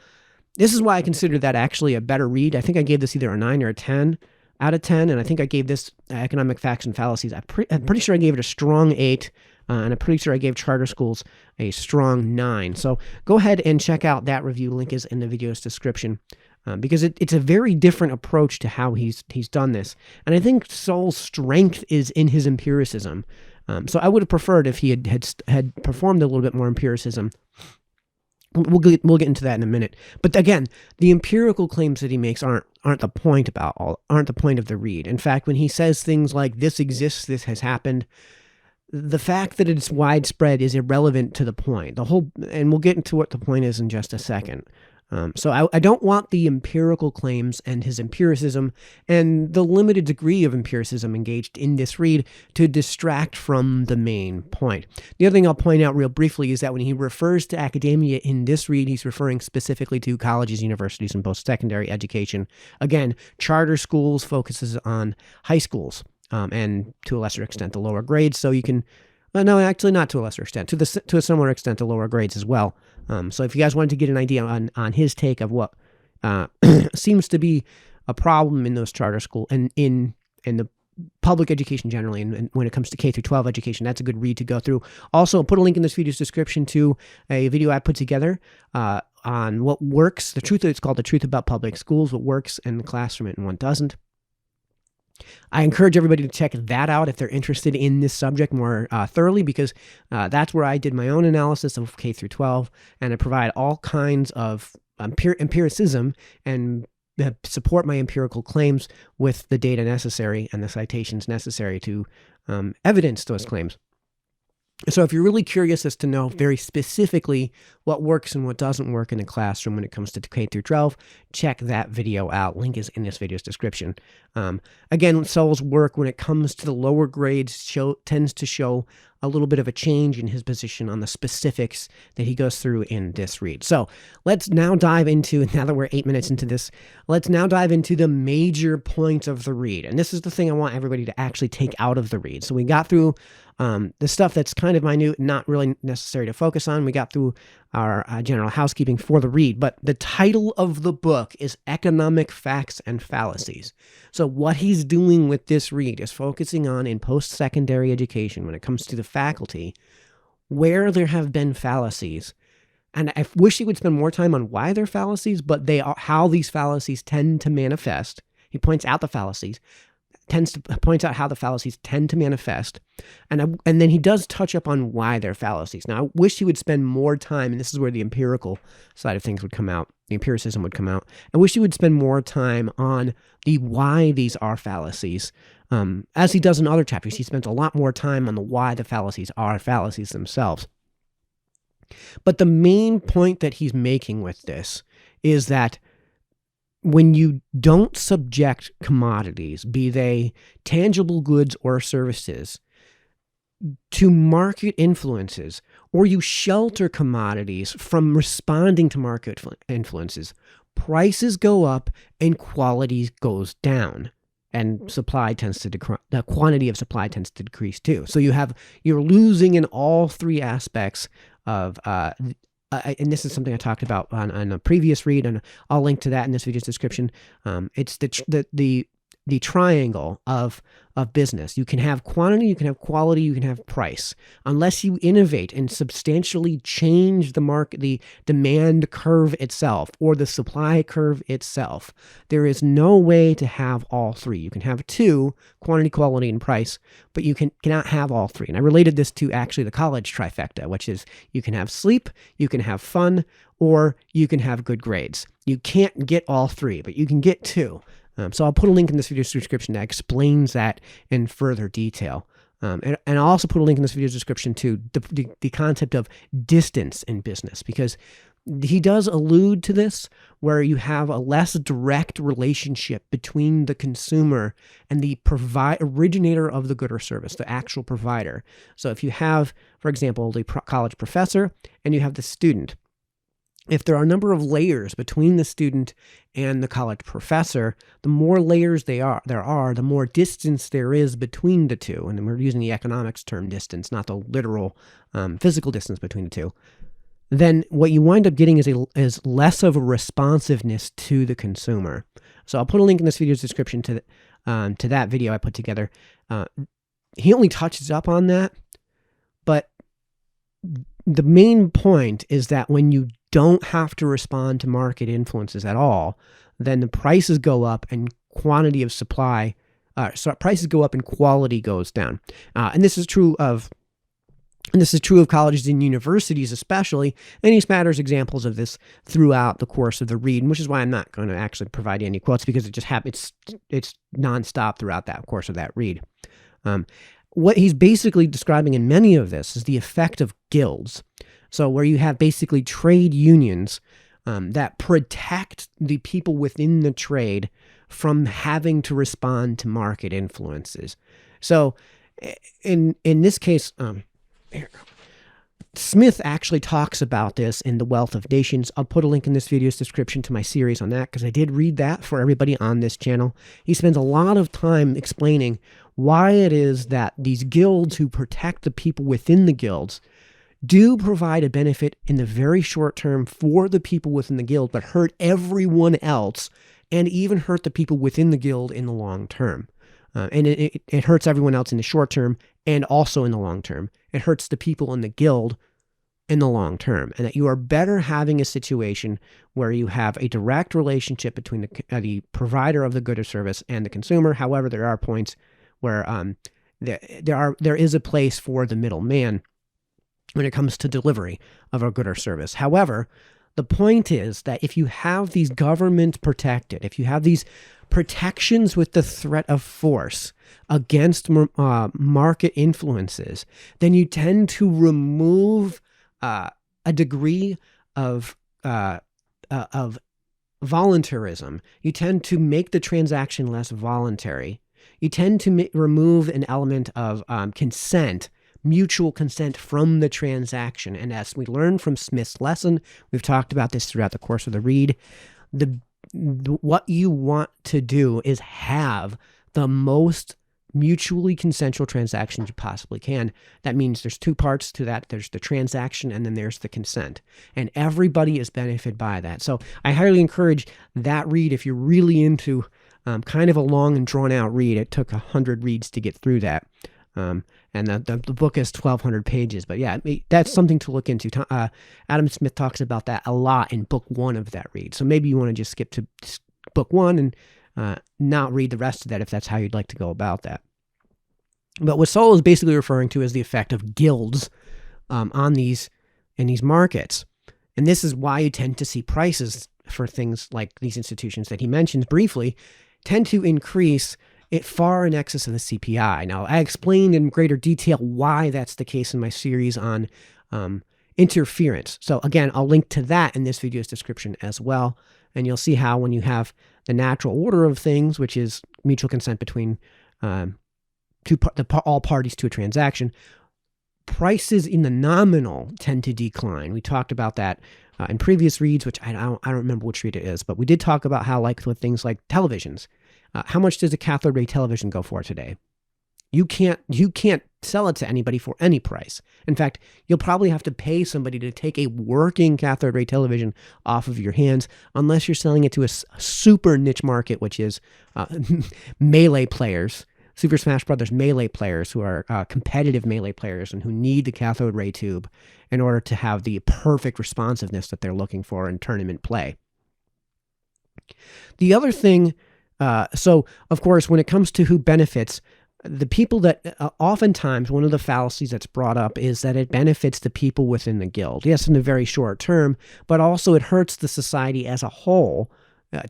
This is why I consider that actually a better read. I think I gave this either a 9 or a 10 out of 10, and I think I gave this Economic Facts and Fallacies. I'm pretty sure I gave it a strong 8, and I'm pretty sure I gave Charter Schools a strong 9. So go ahead and check out that review. Link is in the video's description. Because it's a very different approach to how he's done this. And I think Sowell's strength is in his empiricism. So I would have preferred if he had performed a little bit more empiricism. We'll get into that in a minute. But again, the empirical claims that he makes aren't the point aren't the point of the read. In fact, when he says things like this exists, this has happened, the fact that it's widespread is irrelevant to the point. And we'll get into what the point is in just a second. So I don't want the empirical claims and his empiricism and the limited degree of empiricism engaged in this read to distract from the main point. The other thing I'll point out real briefly is that when he refers to academia in this read, he's referring specifically to colleges, universities, and post-secondary education. Again, charter schools focuses on high schools and to a lesser extent the lower grades. So you can no, actually not to a lesser extent, to a similar extent to lower grades as well. So if you guys wanted to get an idea on his take of what seems to be a problem in those charter school and in the public education generally, and when it comes to K through 12 education, that's a good read to go through. Also, I'll put a link in this video's description to a video I put together on what works, it's called The Truth About Public Schools, what works in the classroom and what doesn't. I encourage everybody to check that out if they're interested in this subject more thoroughly, because that's where I did my own analysis of K through 12, and I provide all kinds of empiricism and support my empirical claims with the data necessary and the citations necessary to evidence those claims. So if you're really curious as to know very specifically what works and what doesn't work in a classroom when it comes to K through 12, check that video out. Link is in this video's description. Again, Sowell's work when it comes to the lower grades tends to show a little bit of a change in his position on the specifics that he goes through in this read. So let's now dive into, now that we're 8 minutes into this, let's now dive into the major points of the read. And this is the thing I want everybody to actually take out of the read. So we got through the stuff that's kind of minute, not really necessary to focus on. We got through our general housekeeping for the read, but the title of the book is Economic Facts and Fallacies. So what he's doing with this read is focusing on in post-secondary education when it comes to the faculty, where there have been fallacies. And I wish he would spend more time on why they're fallacies, but how these fallacies tend to manifest. He points out the fallacies, points out how the fallacies tend to manifest, and then he does touch up on why they're fallacies. Now, I wish he would spend more time, and this is where the empirical side of things would come out, the empiricism would come out. I wish he would spend more time on the why these are fallacies, as he does in other chapters. He spends a lot more time on the why the fallacies are fallacies themselves. But the main point that he's making with this is that when you don't subject commodities, be they tangible goods or services, to market influences, or you shelter commodities from responding to market influences, prices go up and quality goes down, and supply tends to decrease. The quantity of supply tends to decrease too. So you're losing in all three aspects of and this is something I talked about on a previous read, and I'll link to that in this video's description. It's the triangle of business. You can have quantity, you can have quality, you can have price. Unless you innovate and substantially change the demand curve itself or the supply curve itself, there is no way to have all three. You can have two, quantity, quality, and price, but you cannot have all three. And I related this to actually the college trifecta, which is you can have sleep, you can have fun, or you can have good grades. You can't get all three, but you can get two. So I'll put a link in this video's description that explains that in further detail. And I'll also put a link in this video's description to the concept of distance in business, because he does allude to this where you have a less direct relationship between the consumer and the originator of the good or service, the actual provider. So if you have, for example, the college professor and you have the student, if there are a number of layers between the student and the college professor, the more layers there are, the more distance there is between the two. And we're using the economics term distance, not the literal physical distance between the two. Then what you wind up getting is less of a responsiveness to the consumer. So I'll put a link in this video's description to that video I put together. He only touches up on that, but the main point is that when you don't have to respond to market influences at all, then the prices go up and quantity of supply, prices go up and quality goes down. And this is true of colleges and universities especially, and he spatters examples of this throughout the course of the read, which is why I'm not going to actually provide you any quotes, because it just happens. It's nonstop throughout that course of that read. What he's basically describing in many of this is the effect of guilds. So where you have basically trade unions that protect the people within the trade from having to respond to market influences. So in this case, Smith actually talks about this in The Wealth of Nations. I'll put a link in this video's description to my series on that, because I did read that for everybody on this channel. He spends a lot of time explaining why it is that these guilds who protect the people within the guilds do provide a benefit in the very short term for the people within the guild, but hurt everyone else and even hurt the people within the guild in the long term. And it hurts everyone else in the short term and also in the long term. It hurts the people in the guild in the long term, and that you are better having a situation where you have a direct relationship between the provider of the good or service and the consumer. However, there are points where there is a place for the middleman when it comes to delivery of a good or service. However, the point is that if you have these government protected, if you have these protections with the threat of force against market influences, then you tend to remove a degree of voluntarism. You tend to make the transaction less voluntary. You tend to remove an element of consent, mutual consent from the transaction. And as we learned from Smith's lesson, we've talked about this throughout the course of the read, what you want to do is have the most mutually consensual transactions you possibly can. That means there's two parts to that. There's the transaction and then there's the consent. And everybody is benefited by that. So I highly encourage that read if you're really into kind of a long and drawn out read. It took 100 reads to get through that. And the book is 1,200 pages. But yeah, that's something to look into. Adam Smith talks about that a lot in book 1 of that read. So maybe you want to just skip to book 1 and not read the rest of that if that's how you'd like to go about that. But what Sowell is basically referring to is the effect of guilds in these markets. And this is why you tend to see prices for things like these institutions that he mentions briefly tend to increase it far in excess of the CPI. Now, I explained in greater detail why that's the case in my series on interference. So again, I'll link to that in this video's description as well. And you'll see how when you have the natural order of things, which is mutual consent between all parties to a transaction, prices in the nominal tend to decline. We talked about that in previous reads, which I don't remember which read it is, but we did talk about how, like with things like televisions, how much does a cathode ray television go for today? You can't sell it to anybody for any price. In fact, you'll probably have to pay somebody to take a working cathode ray television off of your hands, unless you're selling it to a super niche market, which is Melee players, Super Smash Brothers Melee players who are competitive Melee players and who need the cathode ray tube in order to have the perfect responsiveness that they're looking for in tournament play. The other thing, so of course, when it comes to who benefits, the people that oftentimes one of the fallacies that's brought up is that it benefits the people within the guild. Yes, in the very short term, but also it hurts the society as a whole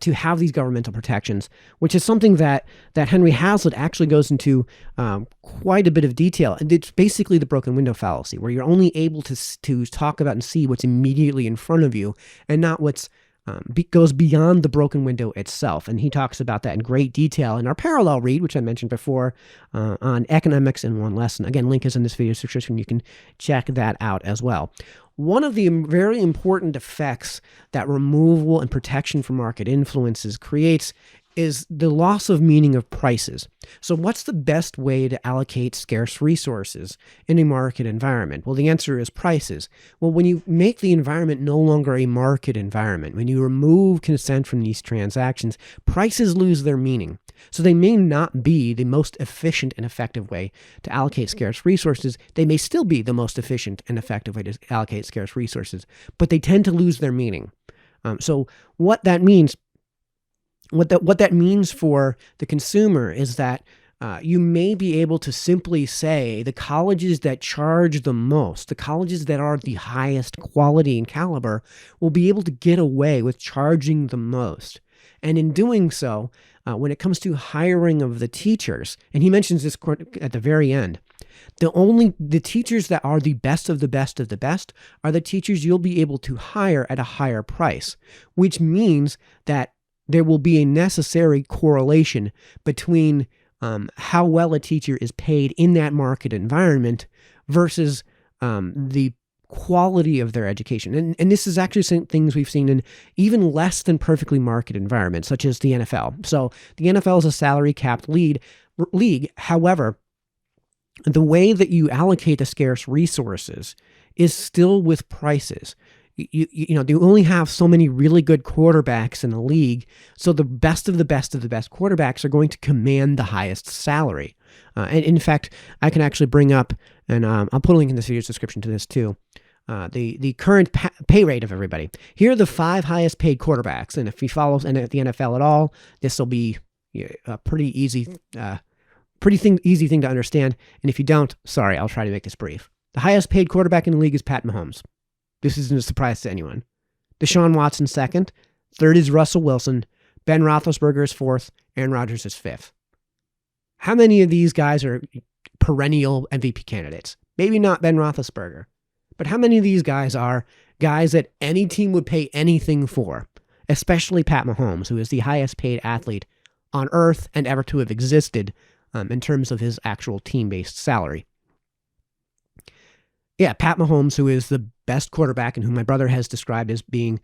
to have these governmental protections, which is something that Henry Hazlitt actually goes into quite a bit of detail. And it's basically the broken window fallacy, where you're only able to talk about and see what's immediately in front of you and not what's goes beyond the broken window itself. And he talks about that in great detail in our parallel read, which I mentioned before, on Economics in One Lesson. Again, link is in this video description. You can check that out as well. One of the very important effects that removal and protection from market influences creates is the loss of meaning of prices. So what's the best way to allocate scarce resources in a market environment? Well, the answer is prices. Well, when you make the environment no longer a market environment, when you remove consent from these transactions, prices lose their meaning. So they may not be the most efficient and effective way to allocate scarce resources. They may still be the most efficient and effective way to allocate scarce resources, but they tend to lose their meaning. So what that means for the consumer is that you may be able to simply say the colleges that charge the most, the colleges that are the highest quality and caliber, will be able to get away with charging the most. And in doing so, when it comes to hiring of the teachers, and he mentions this at the very end, the teachers that are the best of the best of the best are the teachers you'll be able to hire at a higher price, which means that there will be a necessary correlation between how well a teacher is paid in that market environment versus the quality of their education. And this is actually things we've seen in even less than perfectly market environments, such as the NFL. So the NFL is a salary-capped league. However, the way that you allocate the scarce resources is still with prices. You know, you only have so many really good quarterbacks in the league, so the best of the best of the best quarterbacks are going to command the highest salary. And in fact, I can actually bring up, and I'll put a link in this video's description to this too, the current pay rate of everybody. Here are the 5 highest paid quarterbacks, and if you follow the NFL at all, this will be a pretty easy thing to understand. And if you don't, sorry, I'll try to make this brief. The highest paid quarterback in the league is Pat Mahomes. This isn't a surprise to anyone. Deshaun Watson second. Third is Russell Wilson. Ben Roethlisberger is fourth. Aaron Rodgers is fifth. How many of these guys are perennial MVP candidates? Maybe not Ben Roethlisberger. But how many of these guys are guys that any team would pay anything for? Especially Pat Mahomes, who is the highest paid athlete on earth and ever to have existed in terms of his actual team-based salary. Yeah, Pat Mahomes, who is the best quarterback and whom my brother has described as being,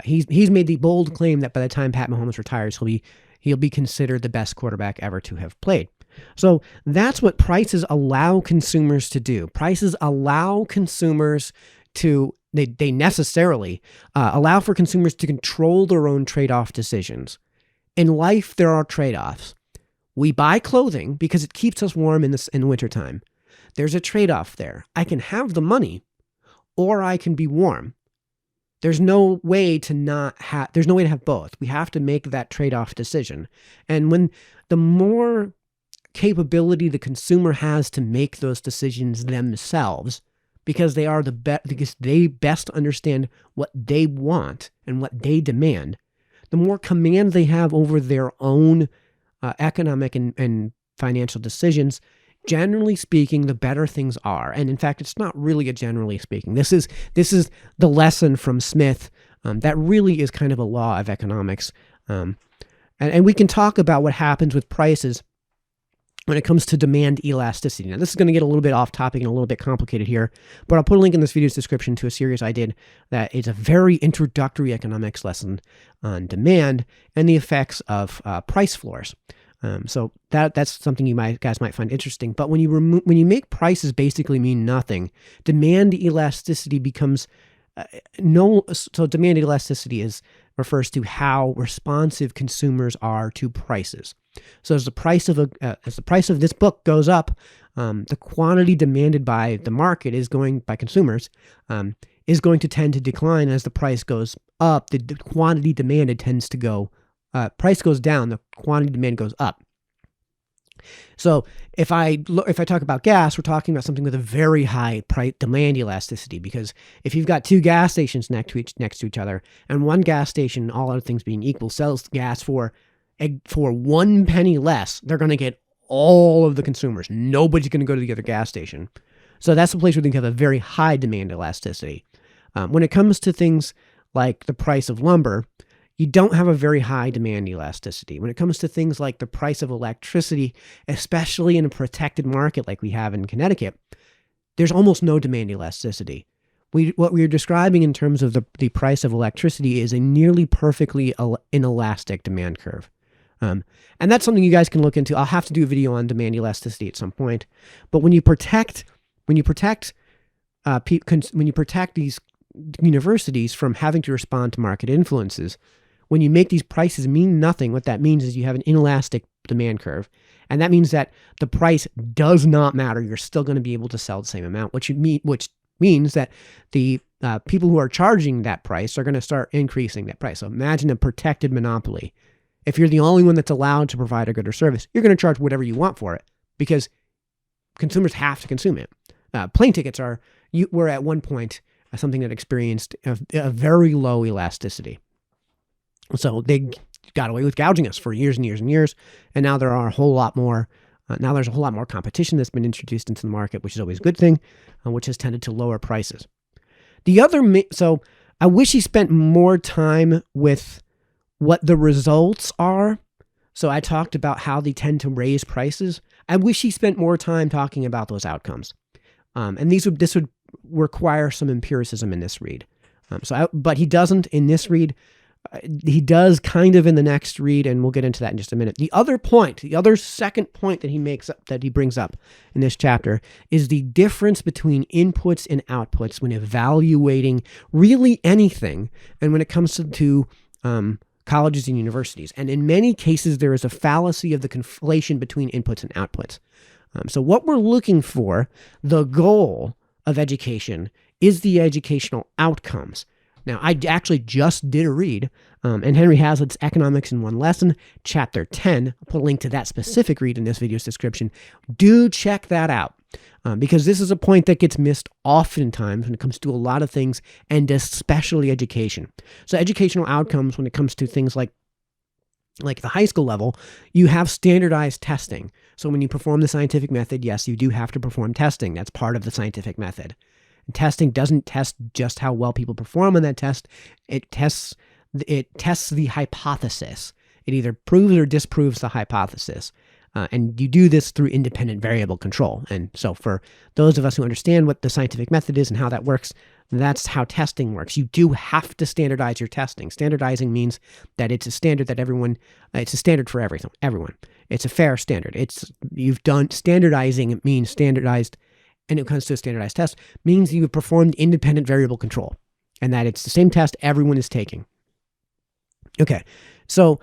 he's made the bold claim that by the time Pat Mahomes retires, he'll be considered the best quarterback ever to have played. So that's what prices allow consumers to do. Prices allow consumers to, they necessarily allow for consumers to control their own trade-off decisions. In life, there are trade-offs. We buy clothing because it keeps us warm in wintertime. There's a trade-off there. I can have the money, or I can be warm. There's no way to have both. We have to make that trade-off decision. And when the more capability the consumer has to make those decisions themselves, because because they best understand what they want and what they demand, the more command they have over their own economic and financial decisions, generally speaking, the better things are. And in fact, it's not really a generally speaking. This is the lesson from Smith. That really is kind of a law of economics. And we can talk about what happens with prices when it comes to demand elasticity. Now, this is going to get a little bit off topic and a little bit complicated here, but I'll put a link in this video's description to a series I did that is a very introductory economics lesson on demand and the effects of price floors. So that's something you guys might find interesting. But when you make prices basically mean nothing, demand elasticity becomes So demand elasticity refers to how responsive consumers are to prices. So as the price of this book goes up, the quantity demanded by the market by consumers is going to tend to decline. As the price goes up, the quantity demanded tends to go. Price goes down, the quantity demand goes up. So if I talk about gas, we're talking about something with a very high demand elasticity, because if you've got 2 gas stations next to each other, and one gas station, all other things being equal, sells gas for 1 penny less, they're going to get all of the consumers. Nobody's going to go to the other gas station. So that's the place where they have a very high demand elasticity. When it comes to things like the price of lumber, you don't have a very high demand elasticity. When it comes to things like the price of electricity, especially in a protected market like we have in Connecticut, there's almost no demand elasticity. What we're describing in terms of the price of electricity is a nearly perfectly inelastic demand curve. And that's something you guys can look into. I'll have to do a video on demand elasticity at some point. But when you protect these universities from having to respond to market influences, when you make these prices mean nothing, what that means is you have an inelastic demand curve. And that means that the price does not matter. You're still going to be able to sell the same amount, which means that the people who are charging that price are going to start increasing that price. So imagine a protected monopoly. If you're the only one that's allowed to provide a good or service, you're going to charge whatever you want for it because consumers have to consume it. Plane tickets were at one point something that experienced a very low elasticity. So they got away with gouging us for years and years and years, and now there are a whole lot more. Now there's a whole lot more competition that's been introduced into the market, which is always a good thing, which has tended to lower prices. So I wish he spent more time with what the results are. So I talked about how they tend to raise prices. I wish he spent more time talking about those outcomes. And this would require some empiricism in this read. But he doesn't in this read. He does kind of in the next read, and we'll get into that in just a minute. The other second point that he brings up in this chapter is the difference between inputs and outputs when evaluating really anything, and when it comes to colleges and universities. And in many cases, there is a fallacy of the conflation between inputs and outputs. So what we're looking for, the goal of education, is the educational outcomes. Now, I actually just did a read in Henry Hazlitt's Economics in One Lesson, Chapter 10. I'll put a link to that specific read in this video's description. Do check that out because this is a point that gets missed oftentimes when it comes to a lot of things, and especially education. So educational outcomes, when it comes to things like the high school level, you have standardized testing. So when you perform the scientific method, yes, you do have to perform testing. That's part of the scientific method. And testing doesn't test just how well people perform on that test. It tests the hypothesis. It either proves or disproves the hypothesis. And you do this through independent variable control. And so for those of us who understand what the scientific method is and how that works, that's how testing works. You do have to standardize your testing. Standardizing means that it's a standard that it's a standard for everyone. It's a fair standard. Standardizing, it means standardized, and it comes to a standardized test, means you have performed independent variable control, and that it's the same test everyone is taking. Okay, so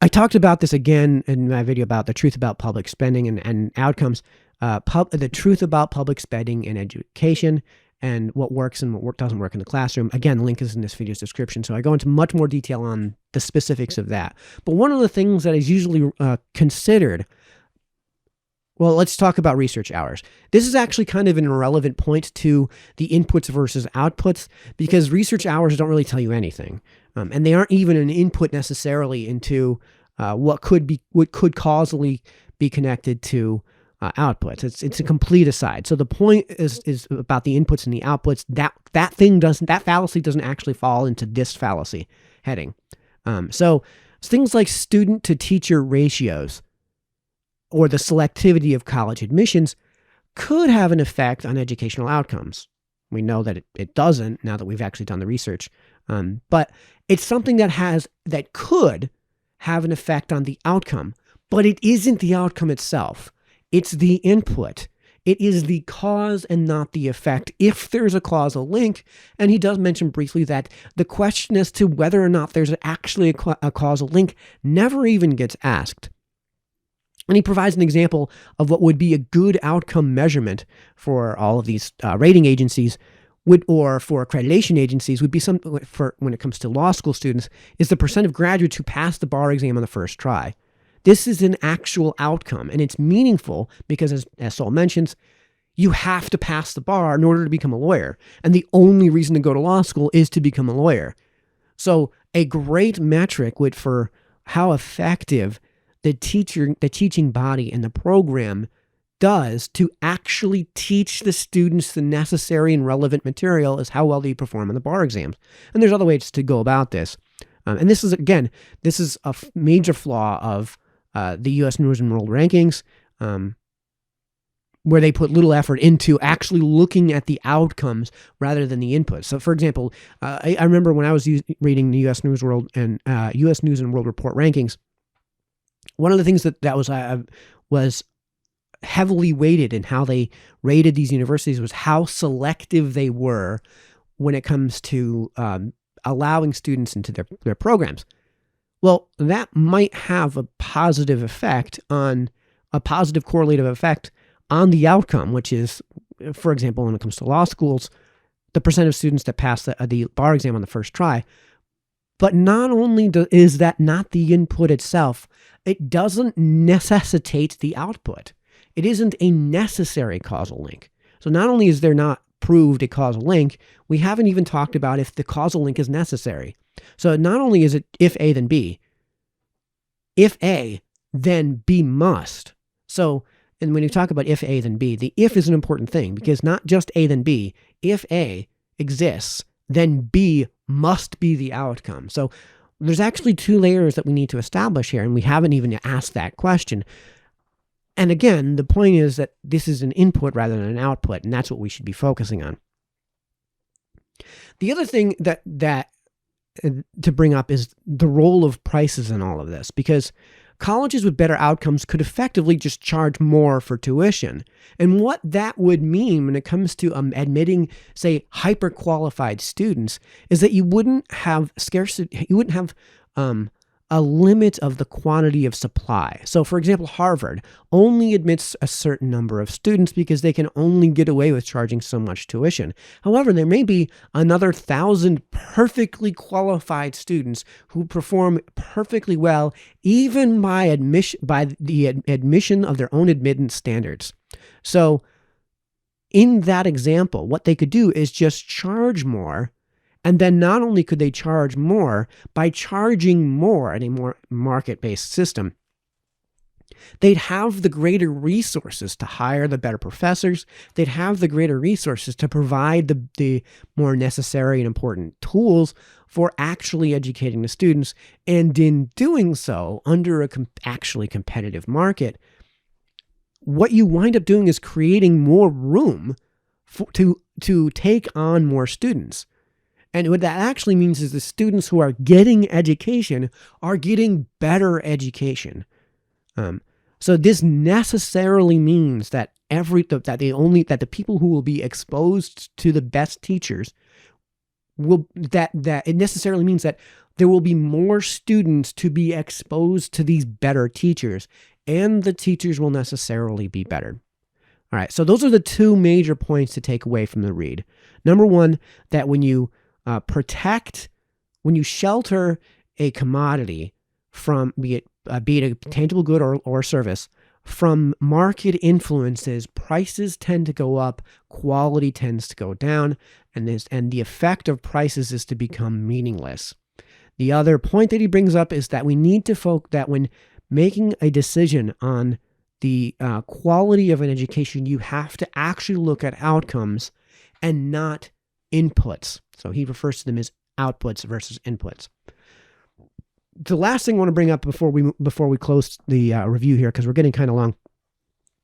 I talked about this again in my video about the truth about public spending and outcomes, the truth about public spending in education, and what works and what doesn't work in the classroom. Again, the link is in this video's description, so I go into much more detail on the specifics of that. But one of the things that is usually considered, well, let's talk about research hours. This is actually kind of an irrelevant point to the inputs versus outputs, because research hours don't really tell you anything. And they aren't even an input necessarily into what could causally be connected to outputs. It's a complete aside. So the point is about the inputs and the outputs. That fallacy doesn't actually fall into this fallacy heading. So things like student to teacher ratios or the selectivity of college admissions could have an effect on educational outcomes. We know that it doesn't now that we've actually done the research. But it's something that could have an effect on the outcome, but it isn't the outcome itself. It's the input. It is the cause and not the effect, if there's a causal link. And he does mention briefly that the question as to whether or not there's actually a causal link never even gets asked. And he provides an example of what would be a good outcome measurement for all of these rating agencies or for accreditation agencies would be for when it comes to law school students, is the percent of graduates who pass the bar exam on the first try. This is an actual outcome, and it's meaningful because, as Sowell mentions, you have to pass the bar in order to become a lawyer. And the only reason to go to law school is to become a lawyer. So a great metric for how effective the teaching body and the program does to actually teach the students the necessary and relevant material is how well they perform on the bar exams. And there's other ways to go about this. And this is, again, this is a major flaw of the U.S. News and World Rankings, where they put little effort into actually looking at the outcomes rather than the inputs. So, for example, I remember when I was reading the U.S. News World and U.S. News and World Report rankings, one of the things that was heavily weighted in how they rated these universities was how selective they were when it comes to allowing students into their programs. Well, that might have a positive correlative effect on the outcome, which is, for example, when it comes to law schools, the percent of students that pass the bar exam on the first try. But not only is that not the input itself, it doesn't necessitate the output. It isn't a necessary causal link. So not only is there not proved a causal link, we haven't even talked about if the causal link is necessary. So not only is it if A, then B. If A, then B must. So, and when you talk about if A, then B, the if is an important thing because not just A, then B. If A exists, then B must be the outcome. So there's actually two layers that we need to establish here, and we haven't even asked that question. And again, the point is that this is an input rather than an output, and that's what we should be focusing on. The other thing that to bring up is the role of prices in all of this, because colleges with better outcomes could effectively just charge more for tuition. And what that would mean when it comes to admitting, say, hyper-qualified students is that you wouldn't have scarcity, you wouldn't have a limit of the quantity of supply. So, for example, Harvard only admits a certain number of students because they can only get away with charging so much tuition. However, there may be another 1,000 perfectly qualified students who perform perfectly well, even by the admission of their own admittance standards. So, in that example, what they could do is just charge more. And then not only could they charge more, by charging more in a more market-based system, they'd have the greater resources to hire the better professors. They'd have the greater resources to provide the more necessary and important tools for actually educating the students. And in doing so, under a actually competitive market, what you wind up doing is creating more room to take on more students. And what that actually means is the students who are getting education are getting better education. So this necessarily means that the people who will be exposed to the best teachers it necessarily means that there will be more students to be exposed to these better teachers, and the teachers will necessarily be better. All right, so those are the two major points to take away from the read. Number one, that when you when you shelter a commodity from, be it a tangible good or service, from market influences, prices tend to go up, quality tends to go down, and the effect of prices is to become meaningless. The other point that he brings up is that we need to that when making a decision on the quality of an education, you have to actually look at outcomes and not inputs. So he refers to them as outputs versus inputs. The last thing I want to bring up before we close the review here, because we're getting kind of long,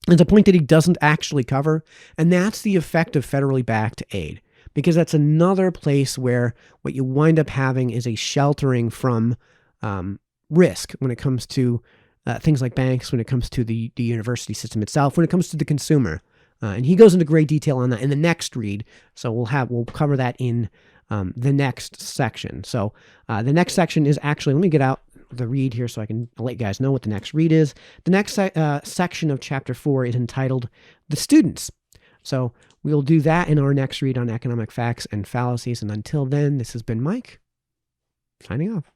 is a point that he doesn't actually cover, and that's the effect of federally backed aid, because that's another place where what you wind up having is a sheltering from risk when it comes to things like banks, when it comes to the university system itself, when it comes to the consumer. And he goes into great detail on that in the next read. So we'll cover that in the next section. So the next section is actually, let me get out the read here so I can let you guys know what the next read is. The next section of chapter 4 is entitled The Students. So we'll do that in our next read on economic facts and fallacies. And until then, this has been Mike, signing off.